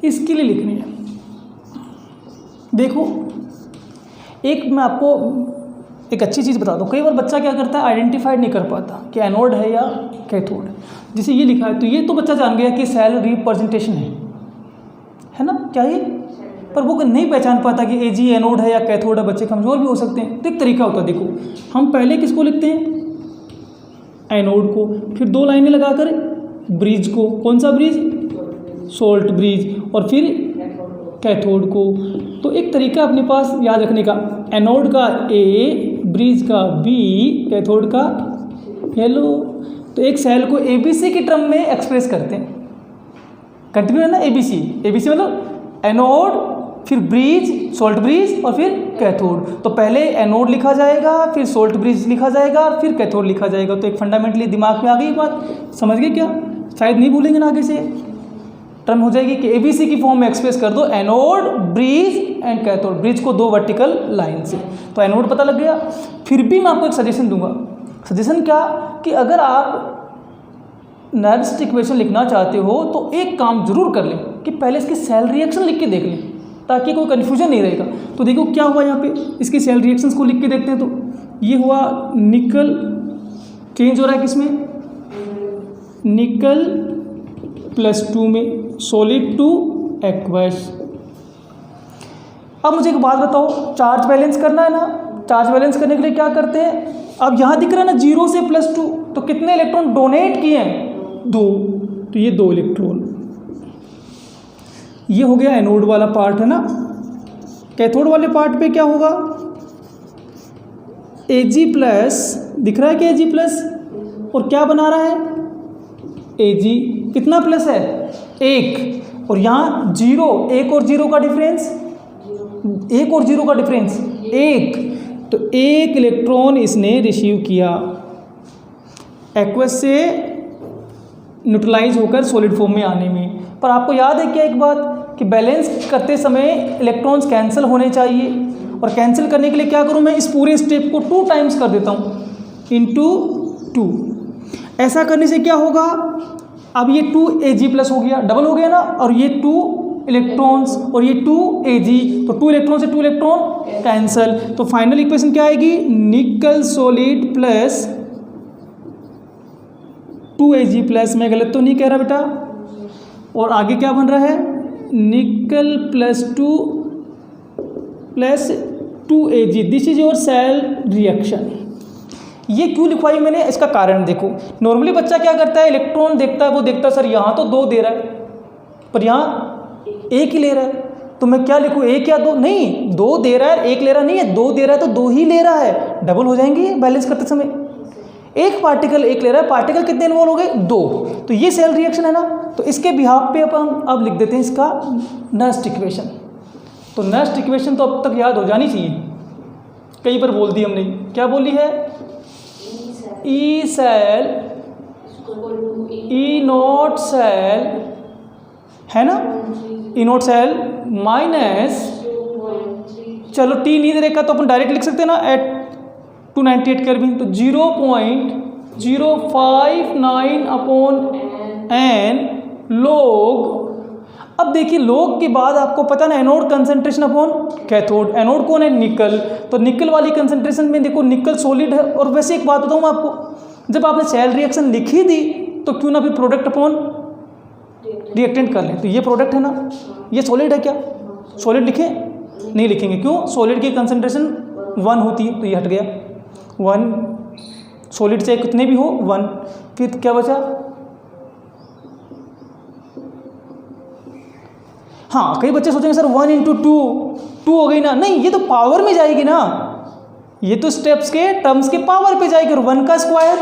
इसके लिए लिखनी है। देखो एक मैं आपको एक अच्छी चीज़ बता दूं, कई बार बच्चा क्या करता है, आइडेंटिफाइड नहीं कर पाता कि एनोड है या कैथोड है। जैसे ये लिखा है तो ये तो बच्चा जान गया कि सेल रिप्रेजेंटेशन है ना, क्या ये, पर वो नहीं पहचान पाता कि एजी एनोड है या कैथोड है। बच्चे कमज़ोर भी हो सकते हैं। तो एक तरीका होता है, देखो हम पहले किसको लिखते हैं, एनोड को, फिर 2 लाइनें लगाकर ब्रिज को, कौन सा ब्रिज, सोल्ट ब्रिज, और फिर कैथोड को। तो एक तरीका अपने पास याद रखने का, एनोड का ए, ब्रिज का बी, कैथोड का येलो। तो एक सेल को एबीसी की टर्म में एक्सप्रेस करते हैं। कंटिन्यू है ना, एबीसी, एबीसी मतलब एनोड, फिर ब्रिज, सोल्ट ब्रिज, और फिर कैथोड। तो पहले एनोड लिखा जाएगा, फिर सोल्ट ब्रिज लिखा जाएगा, फिर कैथोड लिखा जाएगा। तो एक फंडामेंटली दिमाग में आ गई बात, समझ गए क्या, शायद नहीं भूलेंगे ना आगे से। टर्म हो जाएगी कि एबीसी की फॉर्म में एक्सप्रेस कर दो, anode, bridge and cathode, bridge को 2 वर्टिकल लाइन से। तो एनोड पता लग गया। फिर भी मैं आपको एक सजेशन दूंगा। सजेशन क्या, कि अगर आप नर्स्ट इक्वेशन लिखना चाहते हो तो एक काम जरूर कर लें कि पहले इसकी सेल रिएक्शन लिख के देख लें, ताकि कोई कन्फ्यूजन नहीं रहेगा। तो देखो क्या हुआ यहाँ पे, इसकी सेल रिएक्शंस को लिख के देखते हैं। तो ये हुआ निकल, चेंज हो रहा है किसमें, निकल +2 में, सॉलिड टू एक्वस। अब मुझे एक बात बताओ, चार्ज बैलेंस करना है ना, चार्ज बैलेंस करने के लिए क्या करते हैं, अब यहाँ दिख रहा है ना 0 से +2, तो कितने इलेक्ट्रॉन डोनेट किए हैं, 2, तो ये 2 इलेक्ट्रॉन। ये हो गया एनोड वाला पार्ट है ना। कैथोड वाले पार्ट पे क्या होगा, Ag+ दिख रहा है कि Ag+, और क्या बना रहा है, Ag, कितना प्लस है, 1, और यहाँ 0, 1 और 0 का डिफरेंस, 1 और 0 का डिफरेंस 1, तो 1 इलेक्ट्रॉन इसने रिसीव किया एक्वस से न्यूट्रलाइज होकर सॉलिड फॉर्म में आने में। पर आपको याद है क्या एक बात, कि बैलेंस करते समय इलेक्ट्रॉन्स कैंसिल होने चाहिए, और कैंसिल करने के लिए क्या करूँ मैं, इस पूरे स्टेप को 2 टाइम्स कर देता हूँ, ×2। ऐसा करने से क्या होगा, अब ये 2 Ag+ हो गया, डबल हो गया ना, और ये 2 इलेक्ट्रॉन्स और ये 2 Ag, तो 2 इलेक्ट्रॉन से 2 इलेक्ट्रॉन कैंसल। तो फाइनल इक्वेशन क्या आएगी, निकल सॉलिड प्लस 2 Ag+, मैं गलत तो नहीं कह रहा बेटा, और आगे क्या बन रहा है, निकल +2 + 2 Ag, this is your cell reaction. ये क्यों लिखवाई मैंने, इसका कारण देखो। नॉर्मली बच्चा क्या करता है, इलेक्ट्रॉन देखता है, वो देखता है सर यहाँ तो 2 दे रहा है, पर यहाँ 1 ही ले रहा है, तो मैं क्या लिखूँ, 1 या 2, नहीं 2 दे रहा है, 1 ले रहा नहीं है, 2 दे रहा है तो 2 ही ले रहा है, डबल हो जाएंगे बैलेंस करते समय। एक पार्टिकल 1 ले रहा है, पार्टिकल कितने इन्वॉल्व हो गए, 2, तो ये सेल रिएक्शन है ना। तो इसके बिहाफ पे अपन अब लिख देते हैं इसका नर्स्ट इक्वेशन। तो नर्स्ट इक्वेशन तो अब तक याद हो जानी चाहिए, कई बार बोल दी हमने, क्या बोली है, E cell E not cell है ना, ई नॉट सेल माइनस, चलो टी नहीं दे रखा तो अपन डायरेक्ट लिख सकते हैं ना, एट 298 केल्विन, तो 0.059/n log। अब देखिए लॉग के बाद आपको पता ना, anode concentration upon cathode, anode कौन है, निकल, तो निकल वाली कंसंट्रेशन में देखो निकल सॉलिड है। और वैसे एक बात बताऊँ मैं आपको, जब आपने सेल रिएक्शन लिखी दी तो क्यों ना फिर प्रोडक्ट अपॉन रिएक्टेंट कर लें। तो ये प्रोडक्ट है ना, ये सॉलिड है क्या, सॉलिड लिखें, नहीं लिखेंगे, क्यों, सॉलिड की कंसंट्रेशन 1 होती है, तो ये हट गया 1, सॉलिड से कितने भी हो 1, फिर क्या बचा, हाँ कई बच्चे सोचेंगे सर 1 × 2 हो गई ना, नहीं ये तो पावर में जाएगी ना, ये तो स्टेप्स के टर्म्स के पावर पे जाएगी, और 1 का स्क्वायर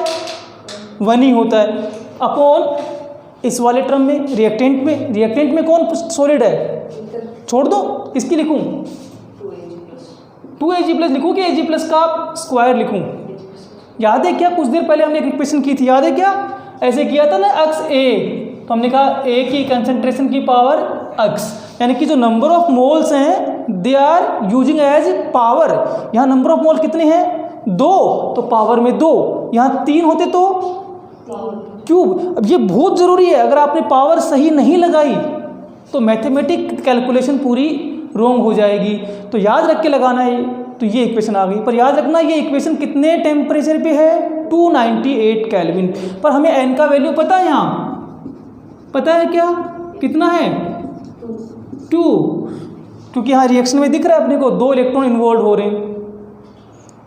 1 ही होता है, अपॉन इस वाले टर्म में रिएक्टेंट में कौन सॉलिड है, छोड़ दो, किसकी लिखूं, 2 Ag+ लिखूं कि Ag+ का स्क्वायर लिखूं। याद है क्या, कुछ देर पहले हमने एक इक्वेशन की थी, याद है क्या, ऐसे किया था ना, अक्स A, तो हमने कहा A की कंसंट्रेशन की पावर अक्स, यानी कि जो नंबर ऑफ मोल्स हैं they are using as power. यहाँ नंबर ऑफ मोल कितने हैं, 2 तो पावर में 2, यहाँ 3 होते तो क्यूब। अब ये बहुत ज़रूरी है, अगर आपने पावर सही नहीं लगाई तो मैथमेटिक कैलकुलेशन पूरी रॉन्ग हो जाएगी। तो याद रख के लगाना है। तो ये इक्वेशन आ गई, पर याद रखना ये इक्वेशन कितने टेम्परेचर पे है, 298 केल्विन। पर हमें n का वैल्यू पता है, यहाँ पता है क्या, कितना है 2, क्योंकि यहाँ रिएक्शन में दिख रहा है अपने को 2 इलेक्ट्रॉन इन्वॉल्व हो रहे हैं।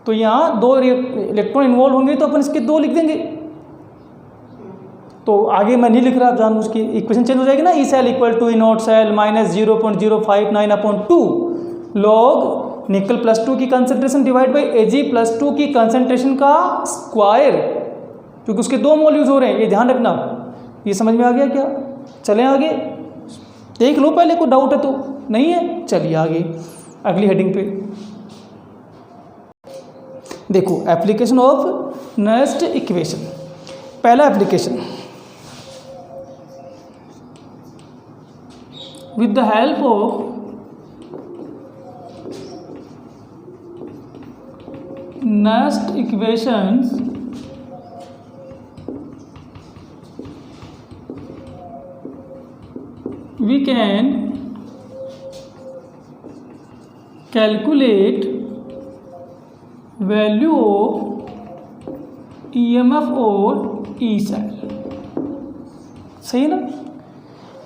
तो यहाँ 2 इलेक्ट्रॉन इन्वॉल्व होंगे तो अपन इसके 2 लिख देंगे। तो आगे मैं नहीं लिख रहा, आप जान उसकी इक्वेशन चेंज हो जाएगी ना। E cell equal to E not cell minus 0.059/2 log निकल +2 की कंसंट्रेशन डिवाइड बाई Ag+2 की कंसंट्रेशन का स्क्वायर, क्योंकि उसके 2 मोल यूज हो रहे हैं, ये ध्यान रखना। ये समझ में आ गया क्या? चलें आगे, देख लो पहले, कोई डाउट है तो। नहीं है, चलिए आगे अगली हेडिंग पे देखो। Application of next equation. पहला application, with the help of Nernst equations we can calculate value of EMF और E सेल। सही ना?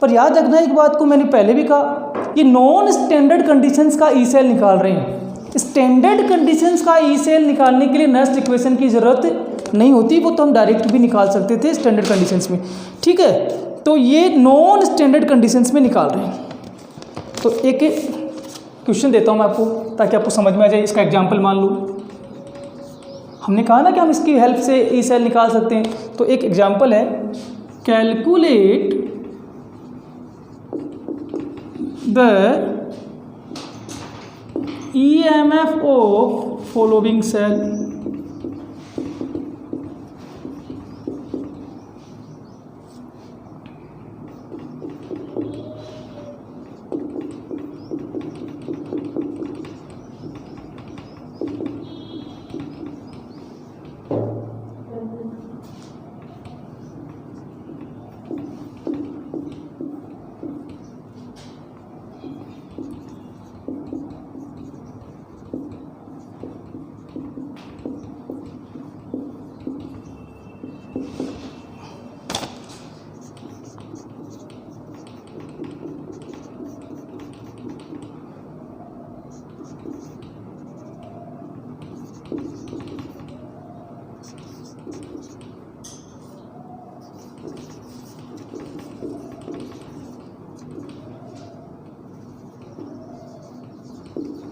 पर याद रखना एक बात को, मैंने पहले भी कहा, ये नॉन स्टैंडर्ड कंडीशंस का ई सेल निकाल रहे हैं। स्टैंडर्ड कंडीशंस का ई सेल निकालने के लिए नेक्स्ट इक्वेशन की ज़रूरत नहीं होती, वो तो हम डायरेक्ट भी निकाल सकते थे स्टैंडर्ड कंडीशंस में। ठीक है, तो ये नॉन स्टैंडर्ड कंडीशंस में निकाल रहे हैं। तो एक क्वेश्चन देता हूँ मैं आपको, ताकि आपको समझ में आ जाए। इसका एग्जाम्पल मान लो, हमने कहा ना कि हम इसकी हेल्प से ई सेल निकाल सकते हैं। तो एक एग्जाम्पल है, calculate the EMF of following cell।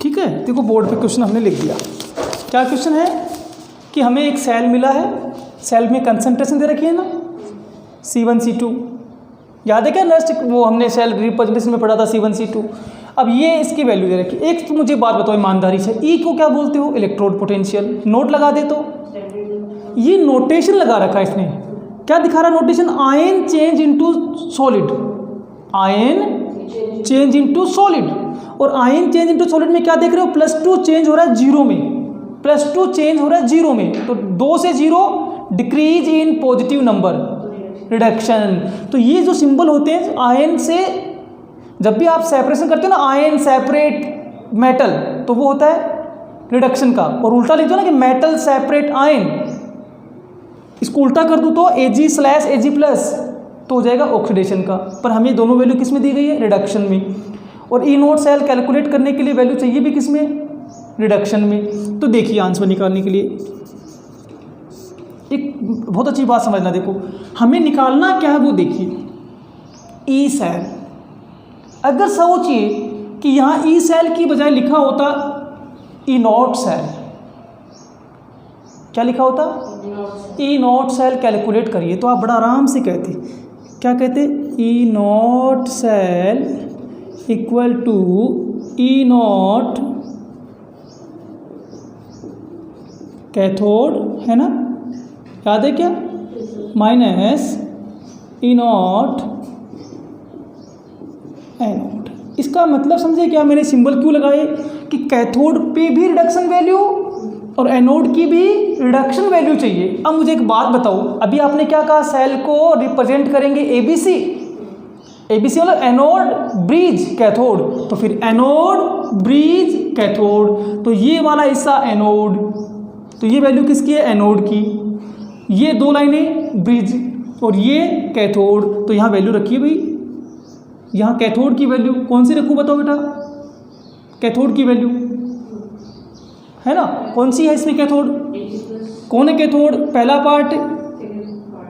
ठीक है, देखो बोर्ड पे क्वेश्चन हमने लिख दिया। क्या क्वेश्चन है कि हमें एक सेल मिला है, सेल में कंसंट्रेशन दे रखी है ना, C1 C2। याद है क्या नेक्स्ट वो हमने सेल रिप्रेजेंटेशन में पढ़ा था, C1 C2। अब ये इसकी वैल्यू दे रखी है। एक तो मुझे बात बताओ ईमानदारी से, ई को क्या बोलते हो? Electrode potential. नोट लगा दे तो ये नोटेशन लगा रखा है इसने। क्या दिखा रहा है notation? Ion change into solid, ion change into solid. और आयन चेंज इनटू सॉलिड में क्या देख रहे हो? +2 चेंज हो रहा है 0 में, +2 चेंज हो रहा है 0 में। तो 2 से 0 decrease in positive number, reduction. तो ये जो सिंबल होते हैं आयन से, जब भी आप सेपरेशन करते हो ना, आयन सेपरेट मेटल, तो वो होता है रिडक्शन का। और उल्टा लिख दो ना कि मेटल सेपरेट आयन, इसको उल्टा कर दूँ तो Ag/Ag+, तो हो जाएगा ऑक्सीडेशन का। पर हमें दोनों वैल्यू किस में दी गई है? रिडक्शन में। और ई नोट सेल कैलकुलेट करने के लिए वैल्यू चाहिए भी किस में? रिडक्शन में। तो देखिए आंसर निकालने के लिए एक बहुत अच्छी बात समझना। देखो हमें निकालना क्या है वो देखिए, ई सेल। अगर सोचिए कि यहाँ ई सेल की बजाय लिखा होता ई नॉट सेल, क्या लिखा होता? ई नॉट सेल कैलकुलेट करिए, तो आप बड़ा आराम से कहते, क्या कहते? E not cell equal to E nought cathode, है ना, याद है क्या? Minus E nought anode. इसका मतलब समझे क्या? मैंने सिंबल क्यों लगाए कि कैथोड पे भी रिडक्शन वैल्यू और एनोड की भी रिडक्शन वैल्यू चाहिए। अब मुझे एक बात बताओ, अभी आपने क्या कहा, सेल को रिप्रेजेंट करेंगे एबीसी, एबीसी मतलब एनोड ब्रिज कैथोड, तो फिर एनोड ब्रिज कैथोड, तो ये वाला हिस्सा एनोड, तो ये वैल्यू किसकी है, एनोड की, ये दो लाइनें ब्रिज और ये कैथोड, तो यहाँ वैल्यू रखिए भाई, यहाँ कैथोड की वैल्यू कौन सी रखूँ बताओ बेटा, कैथोड की वैल्यू है ना, कौन सी है इसमें कैथोड, कौन है कैथोड, पहला part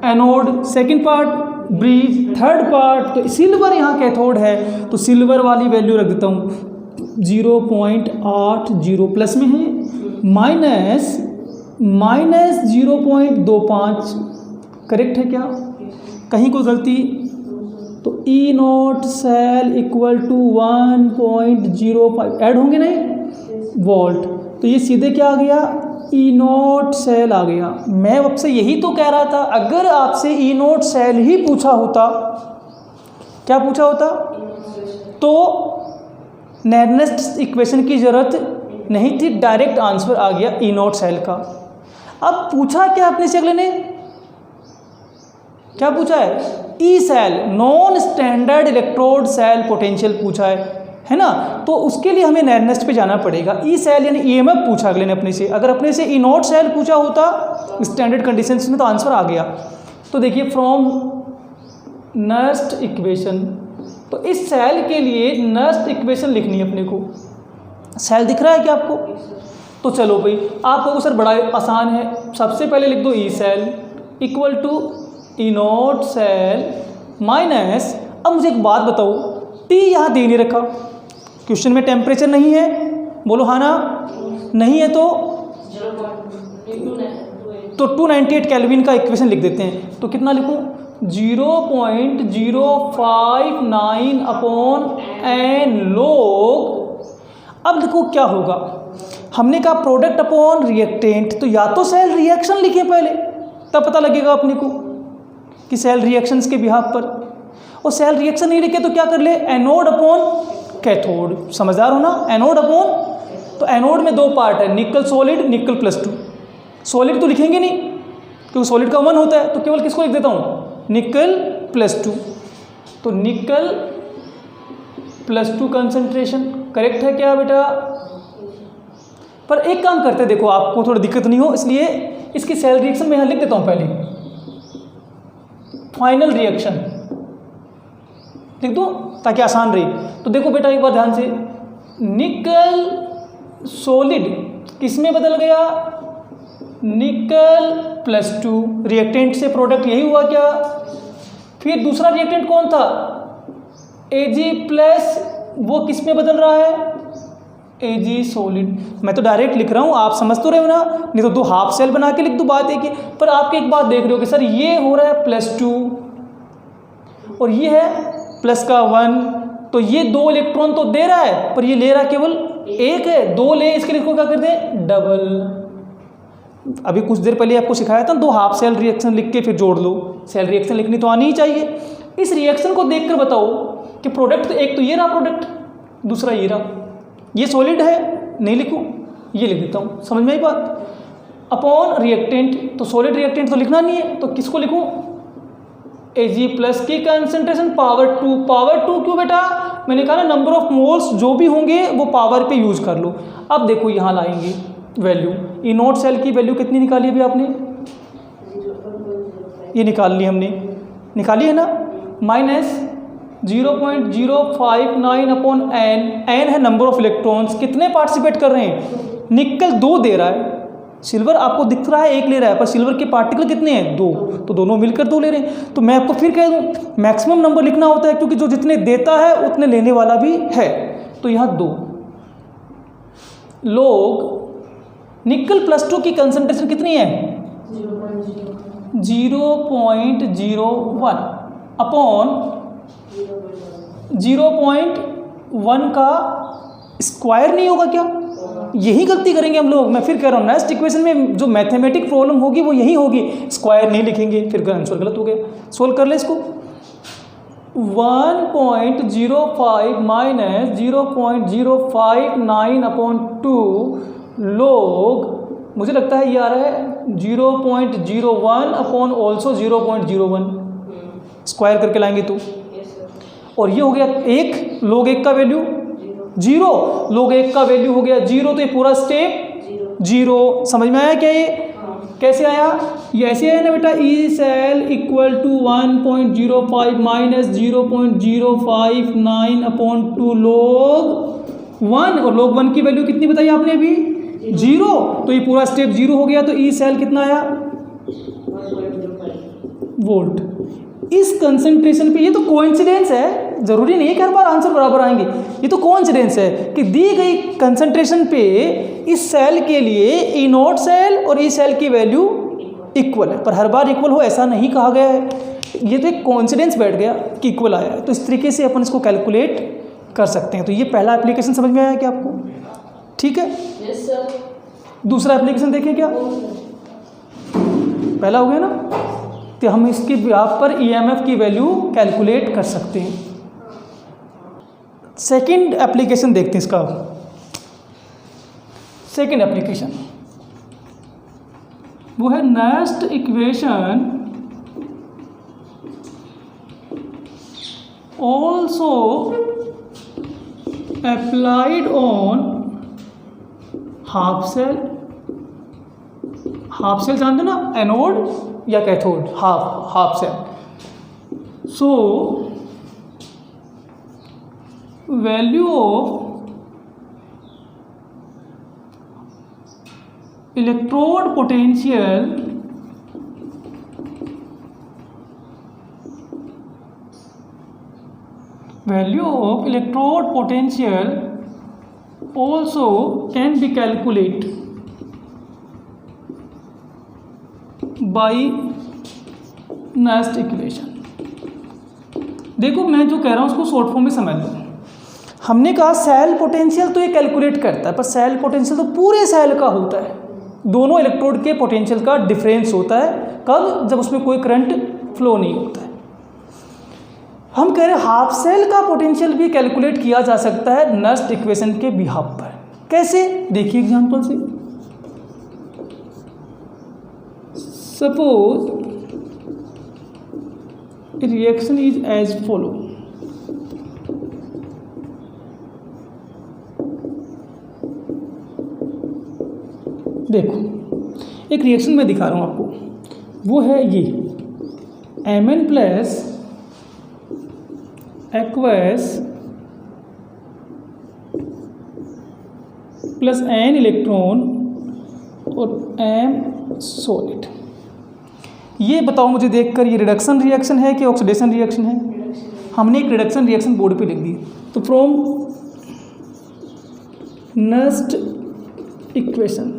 anode, second part bridge, third part तो सिल्वर यहाँ कैथोड है, तो सिल्वर वाली वैल्यू रख देता हूँ 0.80 प्लस में है, माइनस 0.25, करेक्ट है क्या, कहीं कोई गलती, तो E not cell equal to 1.05 add होंगे नहीं वोल्ट, तो ये सीधे क्या आ गया, ई नॉट सेल आ गया। मैं आपसे यही तो कह रहा था, अगर आपसे ई नॉट सेल ही पूछा होता, क्या पूछा होता, तो नेरनेस्ट इक्वेशन की ज़रूरत नहीं थी, डायरेक्ट आंसर आ गया ई नॉट सेल का। अब पूछा क्या अपने से अगले ने, क्या पूछा है, E cell non standard electrode cell potential पूछा है ना, तो उसके लिए हमें नेरनेस्ट पे जाना पड़ेगा। ई सेल यानी ईएमएफ पूछा अगले ने अपने से, अगर अपने से ई नॉट सेल पूछा होता स्टैंडर्ड कंडीशंस में तो आंसर आ गया। तो देखिए फ्रॉम नर्स्ट इक्वेशन, तो इस सेल के लिए नर्स्ट इक्वेशन लिखनी है अपने को, सेल दिख रहा है क्या आपको, तो चलो भाई आप लोगों सर बड़ा आसान है, सबसे पहले लिख दो E cell equal to E not cell minus, अब मुझे एक बात बताओ, टी यहाँ दे नहीं रखा, क्वेश्चन में टेम्परेचर नहीं है, बोलो हाँ ना, नहीं है तो 298 केल्विन का इक्वेशन लिख देते हैं, तो कितना लिखूँ 0.059 अपॉन एन लोग। अब देखो क्या होगा, हमने कहा प्रोडक्ट अपॉन रिएक्टेंट, तो या तो सेल रिएक्शन लिखे पहले, तब पता लगेगा अपने को कि सेल रिएक्शंस के बिहाफ पर, और सेल रिएक्शन नहीं लिखे तो क्या कर ले, एनोड अपॉन कैथोड, समझदार हो ना, एनोड अपॉन, तो एनोड में दो पार्ट है, निकल सॉलिड, निकल +2, सॉलिड तो लिखेंगे नहीं क्योंकि सॉलिड का 1 होता है, तो केवल किसको लिख देता हूँ, निकल +2, तो निकल +2 कंसंट्रेशन, करेक्ट है क्या बेटा। पर एक काम करते, देखो आपको थोड़ा दिक्कत नहीं हो इसलिए इसकी सेल रिएक्शन मैं यहाँ लिख देता हूँ, पहले फाइनल रिएक्शन लिख दो ताकि आसान रहे। तो देखो बेटा एक बार ध्यान से, निकल सॉलिड किस में बदल गया, निकल +2, रिएक्टेंट से प्रोडक्ट यही हुआ क्या, फिर दूसरा रिएक्टेंट कौन था, Ag+, वो किस में बदल रहा है, Ag सॉलिड। मैं तो डायरेक्ट लिख रहा हूँ, आप समझ तो रहे हो ना, नहीं तो दो हाफ सेल बना के लिख दो, बात है कि, पर आपके एक बात देख रहे हो कि सर ये हो रहा है +2 और ये है +1, तो ये 2 इलेक्ट्रॉन तो दे रहा है पर ये ले रहा केवल 1 है, 2 ले, इसके लिए इसको क्या करते हैं, डबल। अभी कुछ देर पहले आपको सिखाया था, 2 हाफ सेल रिएक्शन लिख के फिर जोड़ लो, सेल रिएक्शन लिखनी तो आनी ही चाहिए। इस रिएक्शन को देखकर बताओ कि प्रोडक्ट, एक तो ये रहा प्रोडक्ट, दूसरा ये रहा, ये सॉलिड है, नहीं लिखूँ, ये लिख देता हूँ, समझ में आई बात, अपॉन रिएक्टेंट, तो सॉलिड रिएक्टेंट तो लिखना नहीं है, तो किसको लिखूँ, Ag+ की कंसंट्रेशन पावर 2 क्यों बेटा, मैंने कहा ना नंबर ऑफ मोल्स जो भी होंगे वो पावर पे यूज कर लो। अब देखो यहाँ लाएंगे वैल्यू, ई नॉट सेल की वैल्यू कितनी निकाली अभी आपने, ये निकाल ली हमने, निकाली है ना, -0.059 अपॉन एन, एन है नंबर ऑफ इलेक्ट्रॉन्स, कितने पार्टिसिपेट कर रहे हैं, निकल 2 दे रहा है, सिल्वर आपको दिख रहा है 1 ले रहा है, पर सिल्वर के पार्टिकल कितने हैं, 2, तो दोनों मिलकर 2 ले रहे हैं। तो मैं आपको फिर कह दूँ मैक्सिमम नंबर लिखना होता है क्योंकि जो जितने देता है उतने लेने वाला भी है, तो यहाँ 2 लोग निकल +2 की कंसंट्रेशन कितनी है, 0.01 अपॉन 0.1 का स्क्वायर नहीं होगा क्या, यही गलती करेंगे हम लोग। मैं फिर कह रहा हूँ नेक्स्ट इक्वेशन में जो मैथमेटिक प्रॉब्लम होगी वो यही होगी, स्क्वायर नहीं लिखेंगे, फिर आंसर गलत हो गया। सोल्व कर ले इसको, 1.05 माइनस 0.059 अपॉन 2 लोग मुझे लगता है ये आ रहा है 0.01 अपॉन ऑल्सो 0.01 स्क्वायर करके लाएंगे तो, और ये हो गया 1 log 1 का वैल्यू 0, log 1 का वैल्यू हो गया 0, तो ये पूरा स्टेप 0। समझ में आया क्या ये कैसे आया? ये ऐसे आया ना बेटा, E cell equal to 1.05 minus 0.059 upon 2 log 1, और log 1 की वैल्यू कितनी बताई आपने अभी 0, तो ये पूरा स्टेप 0 हो गया। तो ई सेल कितना आया वोल्ट। इस कंसंट्रेशन पे, ये तो कोइंसिडेंस है, जरूरी नहीं है कि हर बार आंसर बराबर आएंगे, ये तो कोइंसिडेंस है कि दी गई कंसंट्रेशन पे इस सेल के लिए ई नोट सेल और ई सेल की वैल्यू इक्वल है, पर हर बार इक्वल हो ऐसा नहीं कहा गया है, ये तो एक कोइंसिडेंस बैठ गया कि इक्वल आया है। तो इस तरीके से अपन इसको कैलकुलेट कर सकते हैं। तो ये पहला एप्लीकेशन समझ में आया क्या आपको? ठीक है, यस सर। दूसरा एप्लीकेशन देखें क्या? पहला हो गया ना, तो हम इसके बिहाफ पर ईएमएफ की वैल्यू कैलकुलेट कर सकते हैं। सेकंड एप्लीकेशन देखते हैं इसका। सेकंड एप्लीकेशन वो है Nernst equation also applied on half cell. Half cell जानते ना, एनोड या cathode, half cell. So value of electrode potential also can be calculated by Nernst equation. देखो मैं जो कह रहा हूँ उसको शॉर्ट फॉर्म में समझ लो। हमने कहा सेल पोटेंशियल तो ये कैलकुलेट करता है, पर सेल पोटेंशियल तो पूरे सेल का होता है, दोनों इलेक्ट्रोड के पोटेंशियल का डिफरेंस होता है। कब? जब उसमें कोई करंट फ्लो नहीं होता है। हम कह रहे हैं हाफ सेल का पोटेंशियल भी कैलकुलेट किया जा सकता है नेक्स्ट इक्वेशन के बिहाफ पर। कैसे? देखिए एग्जांपल से। Suppose reaction is as follow. देखो एक रिएक्शन मैं दिखा रहा हूं आपको, वो है ये Mn plus aqueous plus N electron और M सॉलिड। ये बताओ मुझे देखकर, ये रिडक्शन रिएक्शन है कि ऑक्सीडेशन रिएक्शन है? हमने एक रिडक्शन रिएक्शन बोर्ड पे लिख दी। तो फ्रॉम नेक्स्ट इक्वेशन,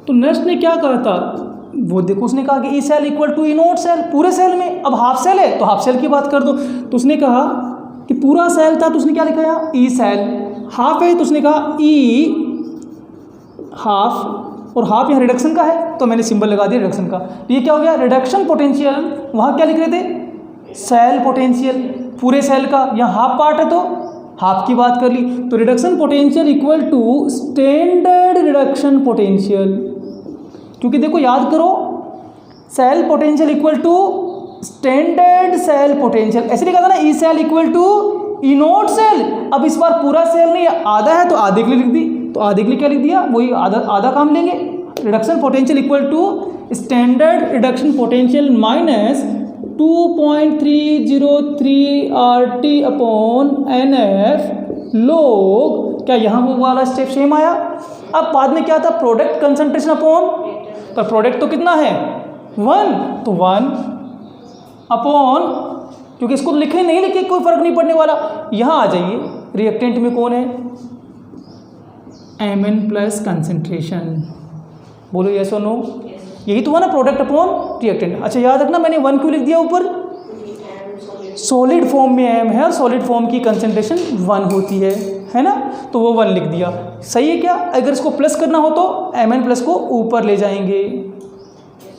तो नेक्स्ट ने क्या कहा था वो देखो, उसने कहा कि E cell equal to E note cell पूरे सेल में। अब हाफ सेल है तो हाफ सेल की बात कर दो, तो उसने कहा कि पूरा सेल था तो उसने क्या लिखा है ई सेल। हाफ है तो उसने कहा ई हाफ, और हाफ यहाँ रिडक्शन का है तो मैंने सिंबल लगा दिया रिडक्शन का। तो ये क्या हो गया रिडक्शन पोटेंशियल। वहाँ क्या लिख रहे थे सेल पोटेंशियल पूरे सेल का, यहाँ हाफ पार्ट है तो हाफ की बात कर ली। तो reduction potential equal to standard reduction potential, क्योंकि देखो याद करो cell potential equal to standard cell potential, ऐसे लिखा था ना E cell equal to E note cell. अब इस बार पूरा सेल नहीं आधा है तो आधे के लिए लिख दी, तो आधे के लिए क्या लिख दिया वही आधा काम लेंगे। Reduction potential equal to standard reduction potential minus 2.303 RT upon NF log, क्या यहाँ वो वाला स्टेप सेम आया? अब बाद में क्या था प्रोडक्ट कंसंट्रेशन अपॉन, तो प्रोडक्ट तो कितना है 1, तो 1 अपॉन, क्योंकि इसको लिखे नहीं लिखे कोई फर्क नहीं पड़ने वाला। यहाँ आ जाइए रिएक्टेंट में कौन है Mn प्लस कंसंट्रेशन, बोलो यस और नो। यही तो हुआ ना प्रोडक्ट अपॉन रिएक्टेंट। अच्छा याद रखना मैंने 1 क्यों लिख दिया ऊपर, सॉलिड फॉर्म में M है और सॉलिड फॉर्म की कंसंट्रेशन 1 होती है ना, तो वो 1 लिख दिया। सही है क्या? अगर इसको प्लस करना हो तो Mn प्लस को ऊपर ले जाएंगे,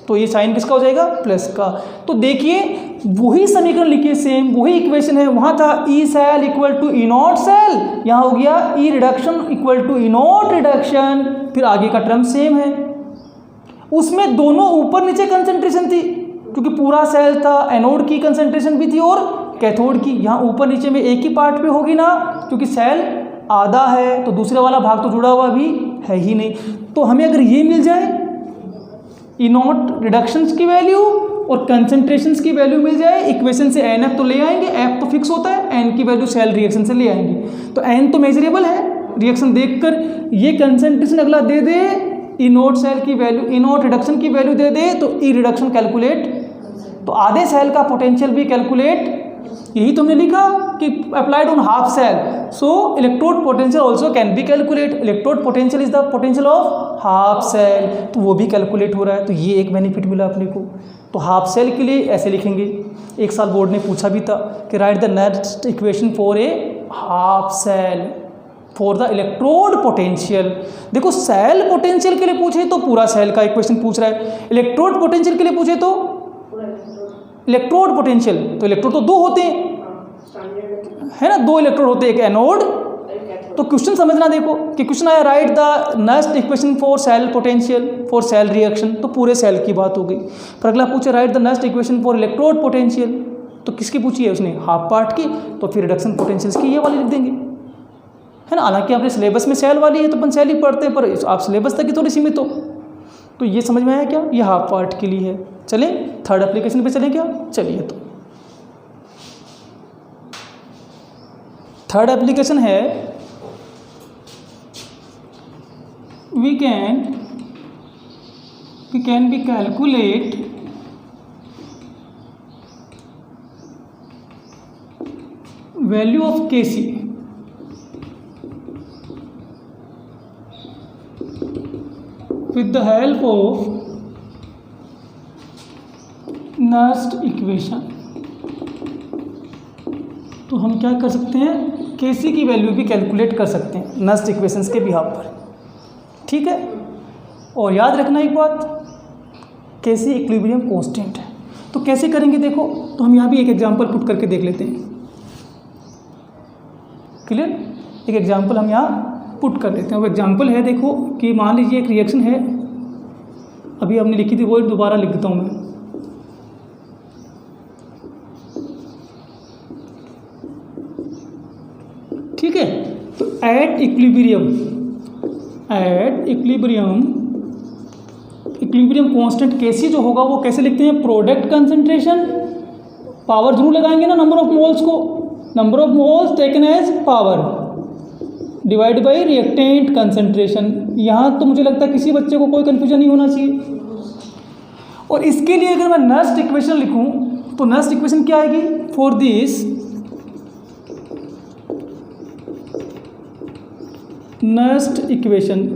तो ये साइन किसका हो जाएगा प्लस का। तो देखिए वही समीकरण लिखिए, सेम वही इक्वेशन है। वहाँ था E cell equal to E not cell, यहाँ हो गया E reduction equal to E nought reduction, फिर आगे का टर्म सेम है। उसमें दोनों ऊपर नीचे कंसंट्रेशन थी, क्योंकि पूरा सेल था, एनोड की कंसंट्रेशन भी थी और कैथोड की। यहाँ ऊपर नीचे में एक ही पार्ट पे होगी ना, क्योंकि सेल आधा है तो दूसरे वाला भाग तो जुड़ा हुआ भी है ही नहीं। तो हमें अगर ये मिल जाए ई नॉट रिडक्शंस की वैल्यू और कंसंट्रेशंस की वैल्यू मिल जाए, इक्वेशन से एन एफ तो ले आएंगे, एफ तो फिक्स होता है, एन की वैल्यू सेल रिएक्शन से ले आएंगे। तो एन तो मेजरेबल है, रिएक्शन देखकर ये कंसंट्रेशन अगला दे दे, ई नॉट सेल की वैल्यू, ई नॉट रिडक्शन की वैल्यू दे दे, तो ई रिडक्शन कैलकुलेट, तो आधे सेल का पोटेंशियल भी कैलकुलेट। यही तुमने लिखा कि applied on half cell, so electrode potential also can be calculate. Electrode potential is the potential of half cell, तो वो भी कैलकुलेट हो रहा है। तो ये एक बेनिफिट मिला अपने को। तो हाफ सेल के लिए ऐसे लिखेंगे, एक साल बोर्ड ने पूछा भी था कि write the Nernst equation for a half cell for the electrode potential. देखो सेल पोटेंशियल के लिए पूछे तो पूरा सेल का इक्वेशन पूछ रहा है, इलेक्ट्रोड पोटेंशियल के लिए पूछे तो इलेक्ट्रोड पोटेंशियल, तो इलेक्ट्रोड तो दो होते हैं, है ना, दो इलेक्ट्रोड होते हैं, एक एनोड। तो क्वेश्चन समझना, देखो कि क्वेश्चन आया right the Nernst equation for sale potential for sale reaction, तो पूरे सेल की बात हो गई। पर अगला पूछे right the Nernst equation for electrode potential, तो किसकी पूछी है उसने, हाफ पार्ट की, तो फिर रिडक्शन पोटेंशियल्स की ये वाली लिख देंगे, है ना। हालांकि आपने सिलेबस में सेल वाली है तो अपन सेल ही पढ़ते हैं, पर आप सिलेबस तक ही थोड़ी सीमित हो। तो ये समझ में आया क्या, ये हाफ पार्ट के लिए है। चलें थर्ड एप्लीकेशन पे चलें क्या, चलिए। तो थर्ड एप्लीकेशन है we can be calculate value of K with the help of Nernst equation. तो हम क्या कर सकते हैं, केसी की वैल्यू भी कैलकुलेट कर सकते हैं नेक्स्ट इक्वेशंस के बिहाफ पर, ठीक है। और याद रखना एक बात, केसी इक्विलिब्रियम कांस्टेंट है। तो कैसे करेंगे देखो, तो हम यहाँ भी एक एग्जांपल पुट करके देख लेते हैं, क्लियर। एक एग्जांपल हम यहाँ पुट कर लेते हैं। वो एग्जांपल है, देखो कि मान लीजिए एक रिएक्शन है, अभी हमने लिखी थी वो दोबारा लिख देता हूँ मैं। ठीक है, तो एट इक्विलिब्रियम कांस्टेंट केसी जो होगा वो कैसे लिखते हैं, प्रोडक्ट कंसंट्रेशन, पावर जरूर लगाएंगे ना, नंबर ऑफ मोल्स को, number of moles taken as power divide by reactant concentration. यहाँ तो मुझे लगता है किसी बच्चे को कोई कन्फ्यूजन नहीं होना चाहिए। और इसके लिए अगर मैं नेक्स्ट इक्वेशन लिखूँ तो नेक्स्ट इक्वेशन क्या आएगी, फॉर दिस नेक्स्ट इक्वेशन,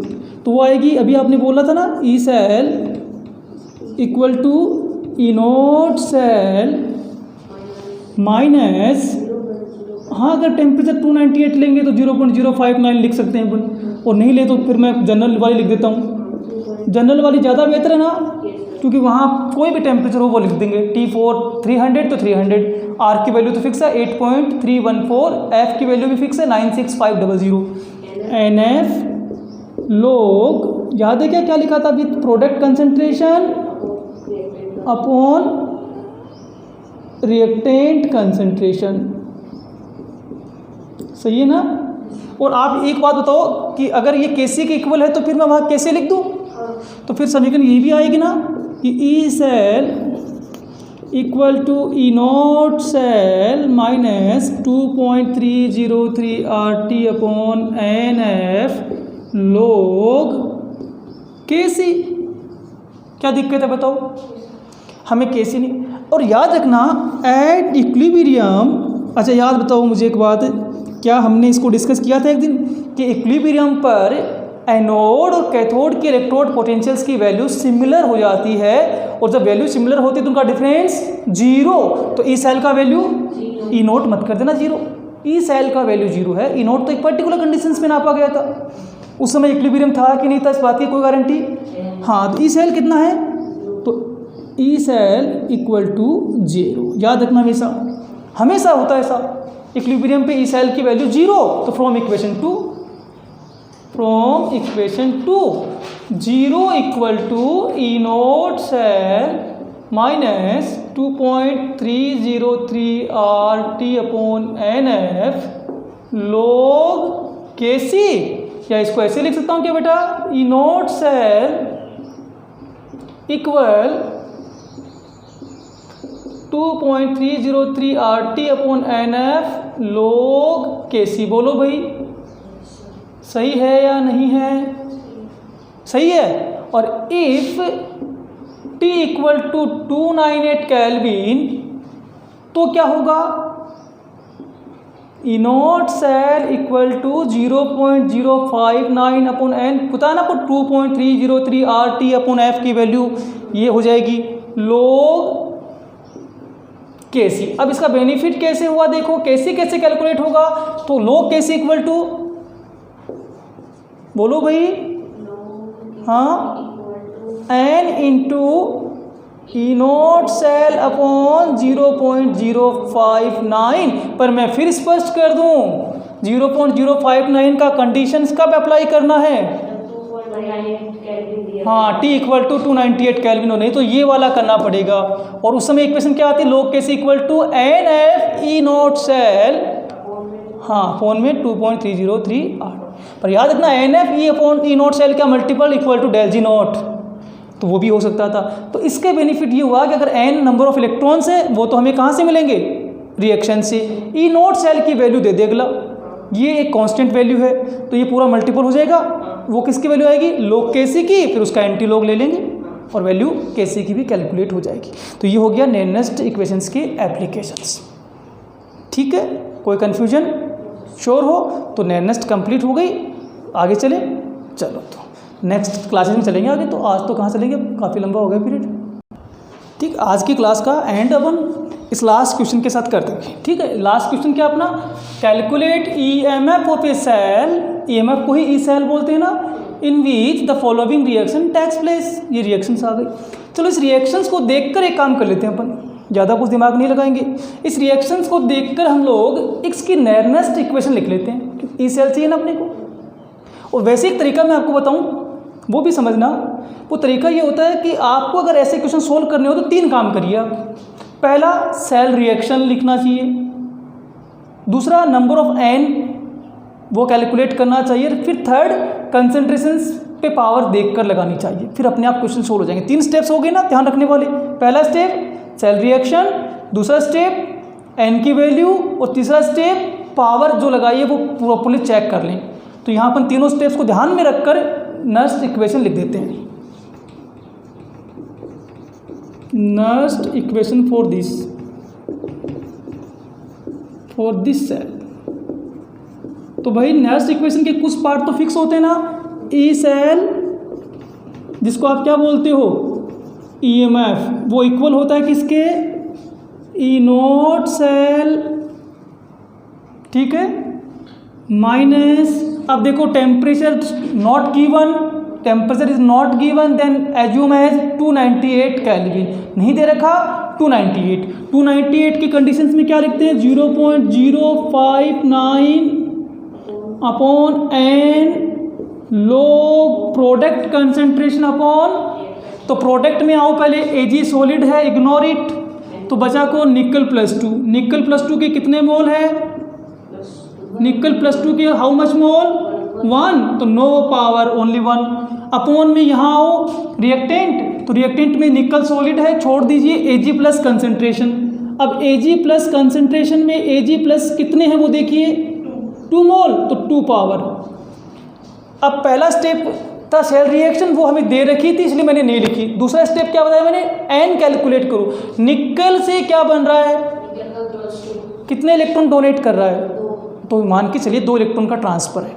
तो वो आएगी, अभी आपने बोला था ना, E cell equal to E not cell minus, हाँ अगर टेम्परेचर 298 लेंगे तो 0.059 लिख सकते हैं अपन, और नहीं ले तो फिर मैं जनरल वाली लिख देता हूँ। जनरल वाली ज़्यादा बेहतर है ना, क्योंकि वहाँ कोई भी टेम्परेचर हो वो लिख देंगे। T4 300 तो 300, R की वैल्यू तो फिक्स है 8.314, F की वैल्यू भी फिक्स है 96500, NF लोग याद है क्या लिखा था with product concentration upon reactant concentration, सही है ना। और आप एक बात बताओ कि अगर ये केसी के इक्वल है तो फिर मैं वहाँ कैसे लिख दूँ, तो फिर समीकरण ये भी आएगी ना कि E cell equal to E not cell minus 2.303 RT upon NF log K. C दिक्कत है बताओ, हमें केसी नहीं। और याद रखना एट इक्विलिब्रियम, अच्छा याद बताओ मुझे एक बात, क्या हमने इसको डिस्कस किया था एक दिन कि इक्विलिब्रियम पर एनोड और कैथोड के इलेक्ट्रोड पोटेंशियल्स की वैल्यू सिमिलर हो जाती है, और जब वैल्यू सिमिलर होती है तो उनका डिफरेंस जीरो। तो ई सेल का वैल्यू ई नोट मत कर देना जीरो, ई सेल का वैल्यू जीरो है। ई नोट तो एक पर्टिकुलर कंडीशंस में नापा गया था, उस समय इक्विलिब्रियम था कि नहीं था इस बात की कोई गारंटी। हाँ तो ई सेल कितना है, तो ई सेल इक्वल टू 0। याद रखना हमेशा होता है ऐसा, इक्विलिब्रियम पे ई सेल की वैल्यू 0। तो from equation 2 0 equal to E note cell minus 2.303 RT/NF log KC, या इसको ऐसे लिख सकता हूँ क्या बेटा, E note cell equal 2.303 RT/NF log KC। बोलो भाई सही है या नहीं है? सही है। और if T equal to 298 kelvin तो क्या होगा, E not cell equal to 0.059/n, पता है ना आपको 2.303 RT/F की वैल्यू ये हो जाएगी log KC। अब इसका बेनिफिट कैसे हुआ देखो, KC कैसे कैलकुलेट होगा, तो log KC इक्वल टू, बोलो भाई, हाँ, n इंटू ई नोट सेल अपॉन 0.059। पर मैं फिर स्पष्ट कर दूं, 0.059 का कंडीशंस कब अप्लाई करना है, हाँ, T इक्वल टू 298 केल्विन हो, नहीं तो ये वाला करना पड़ेगा। और उस समय इक्वेशन क्या आती है, log KC equal to NF E note cell, हाँ, फोन में 2.303 पर याद रखना NF E upon E note cell का multiple equal to del G not, तो वो भी हो सकता था। तो इसके बेनिफिट ये हुआ कि अगर n नंबर ऑफ इलेक्ट्रॉन्स है वो तो हमें कहाँ से मिलेंगे, रिएक्शन से। ई नोट सेल की वैल्यू दे देगा, ये एक कांस्टेंट वैल्यू है, तो ये पूरा मल्टीपल हो जाएगा। वो किसकी वैल्यू आएगी, log KC की, फिर उसका एंटी लॉग ले लेंगे और वैल्यू KC की भी कैलकुलेट हो जाएगी। तो ये हो गया नेरेस्ट इक्वेशंस के एप्लीकेशंस। ठीक है, कोई कन्फ्यूजन श्योर हो तो नेरेस्ट कंप्लीट हो गई। आगे चले, चलो तो नेक्स्ट क्लासेस में चलेंगे आगे। तो आज तो कहाँ चलेंगे, काफ़ी लंबा हो गया पीरियड। ठीक, आज की क्लास का एंड अपन इस लास्ट क्वेश्चन के साथ कर देंगे। ठीक है, लास्ट क्वेश्चन क्या अपना, calculate EMF of a cell, EMF को ही ई सेल बोलते हैं ना, in which the following reaction takes place. ये रिएक्शंस आ गई। चलो इस रिएक्शंस को देखकर एक काम कर लेते हैं अपन, ज़्यादा कुछ दिमाग नहीं लगाएंगे। इस रिएक्शंस को देखकर हम लोग इसकी नेरेस्ट इक्वेशन लिख लेते हैं, ई सेल चाहिए ना अपने को। और वैसे एक तरीका मैं आपको बताऊं, वो भी समझना। वो तरीका ये होता है कि आपको अगर ऐसे क्वेश्चन सोल्व करने हो तो 3 काम करिए आप। पहला, सेल रिएक्शन लिखना चाहिए। दूसरा, नंबर ऑफ n वो कैलकुलेट करना चाहिए। फिर थर्ड, कंसंट्रेशंस पे पावर देखकर लगानी चाहिए, फिर अपने आप क्वेश्चन सोल्व हो जाएंगे। 3 स्टेप्स हो गए ना ध्यान रखने वाले। पहला स्टेप सेल रिएक्शन, दूसरा स्टेप n की वैल्यू, और तीसरा स्टेप पावर जो लगाई है वो प्रॉपर्ली चेक कर लें। तो यहाँ अपन तीनों स्टेप्स को ध्यान में रखकर नेरेस्ट इक्वेशन लिख देते हैं। नेरेस्ट इक्वेशन फॉर दिस सेल। तो भाई नेरेस्ट इक्वेशन के कुछ पार्ट तो फिक्स होते हैं ना, ई सेल जिसको आप क्या बोलते हो, EMF, वो इक्वल होता है किसके, ई नोट सेल। ठीक है, माइनस, अब देखो temperature not given, temperature is not given, then assume as 298 kelvin, नहीं दे रखा 298 की कंडीशंस में क्या लिखते हैं, 0.059/n log product concentration upon, तो प्रोडक्ट में आओ पहले, Ag सॉलिड है, इग्नोर इट, तो बचा को निकल +2। निकल +2 के कितने मोल है, निकल +2 के हाउ मच मोल, 1, तो नो पावर ओनली 1। अपॉन में यहाँ आओ रिएक्टेंट, तो रिएक्टेंट में निकल सॉलिड है, छोड़ दीजिए Ag प्लस कंसंट्रेशन। अब Ag प्लस कंसंट्रेशन में Ag प्लस कितने हैं वो देखिए, 2 मोल, तो 2 पावर। अब पहला स्टेप था सेल रिएक्शन, वो हमें दे रखी थी इसलिए मैंने नहीं लिखी। दूसरा स्टेप क्या बताया मैंने, n कैलकुलेट करो। निकल से क्या बन रहा है, कितने इलेक्ट्रॉन डोनेट कर रहा है, तो मान के चलिए 2 इलेक्ट्रॉन का ट्रांसफर है।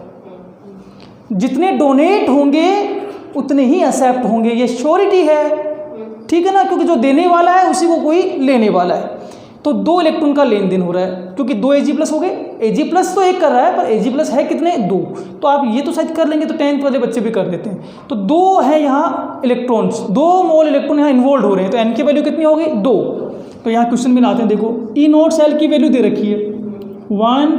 जितने डोनेट होंगे उतने ही एक्सेप्ट होंगे, ये श्योरिटी है। ठीक है ना, क्योंकि जो देने वाला है उसी को कोई लेने वाला है। तो 2 इलेक्ट्रॉन का लेन देन हो रहा है, क्योंकि 2 Ag प्लस हो गए, Ag+ तो एक कर रहा है, पर Ag+ है कितने, 2। तो आप ये तो शायद कर लेंगे, तो 10th वाले बच्चे भी कर लेते हैं। तो 2 है यहाँ इलेक्ट्रॉन्स, 2 मोल इलेक्ट्रॉन यहाँ इन्वॉल्व हो रहे हैं, तो n की वैल्यू कितनी होगी, 2। तो यहाँ क्वेश्चन में लाते हैं, देखो E0 सेल की वैल्यू दे रखी है 1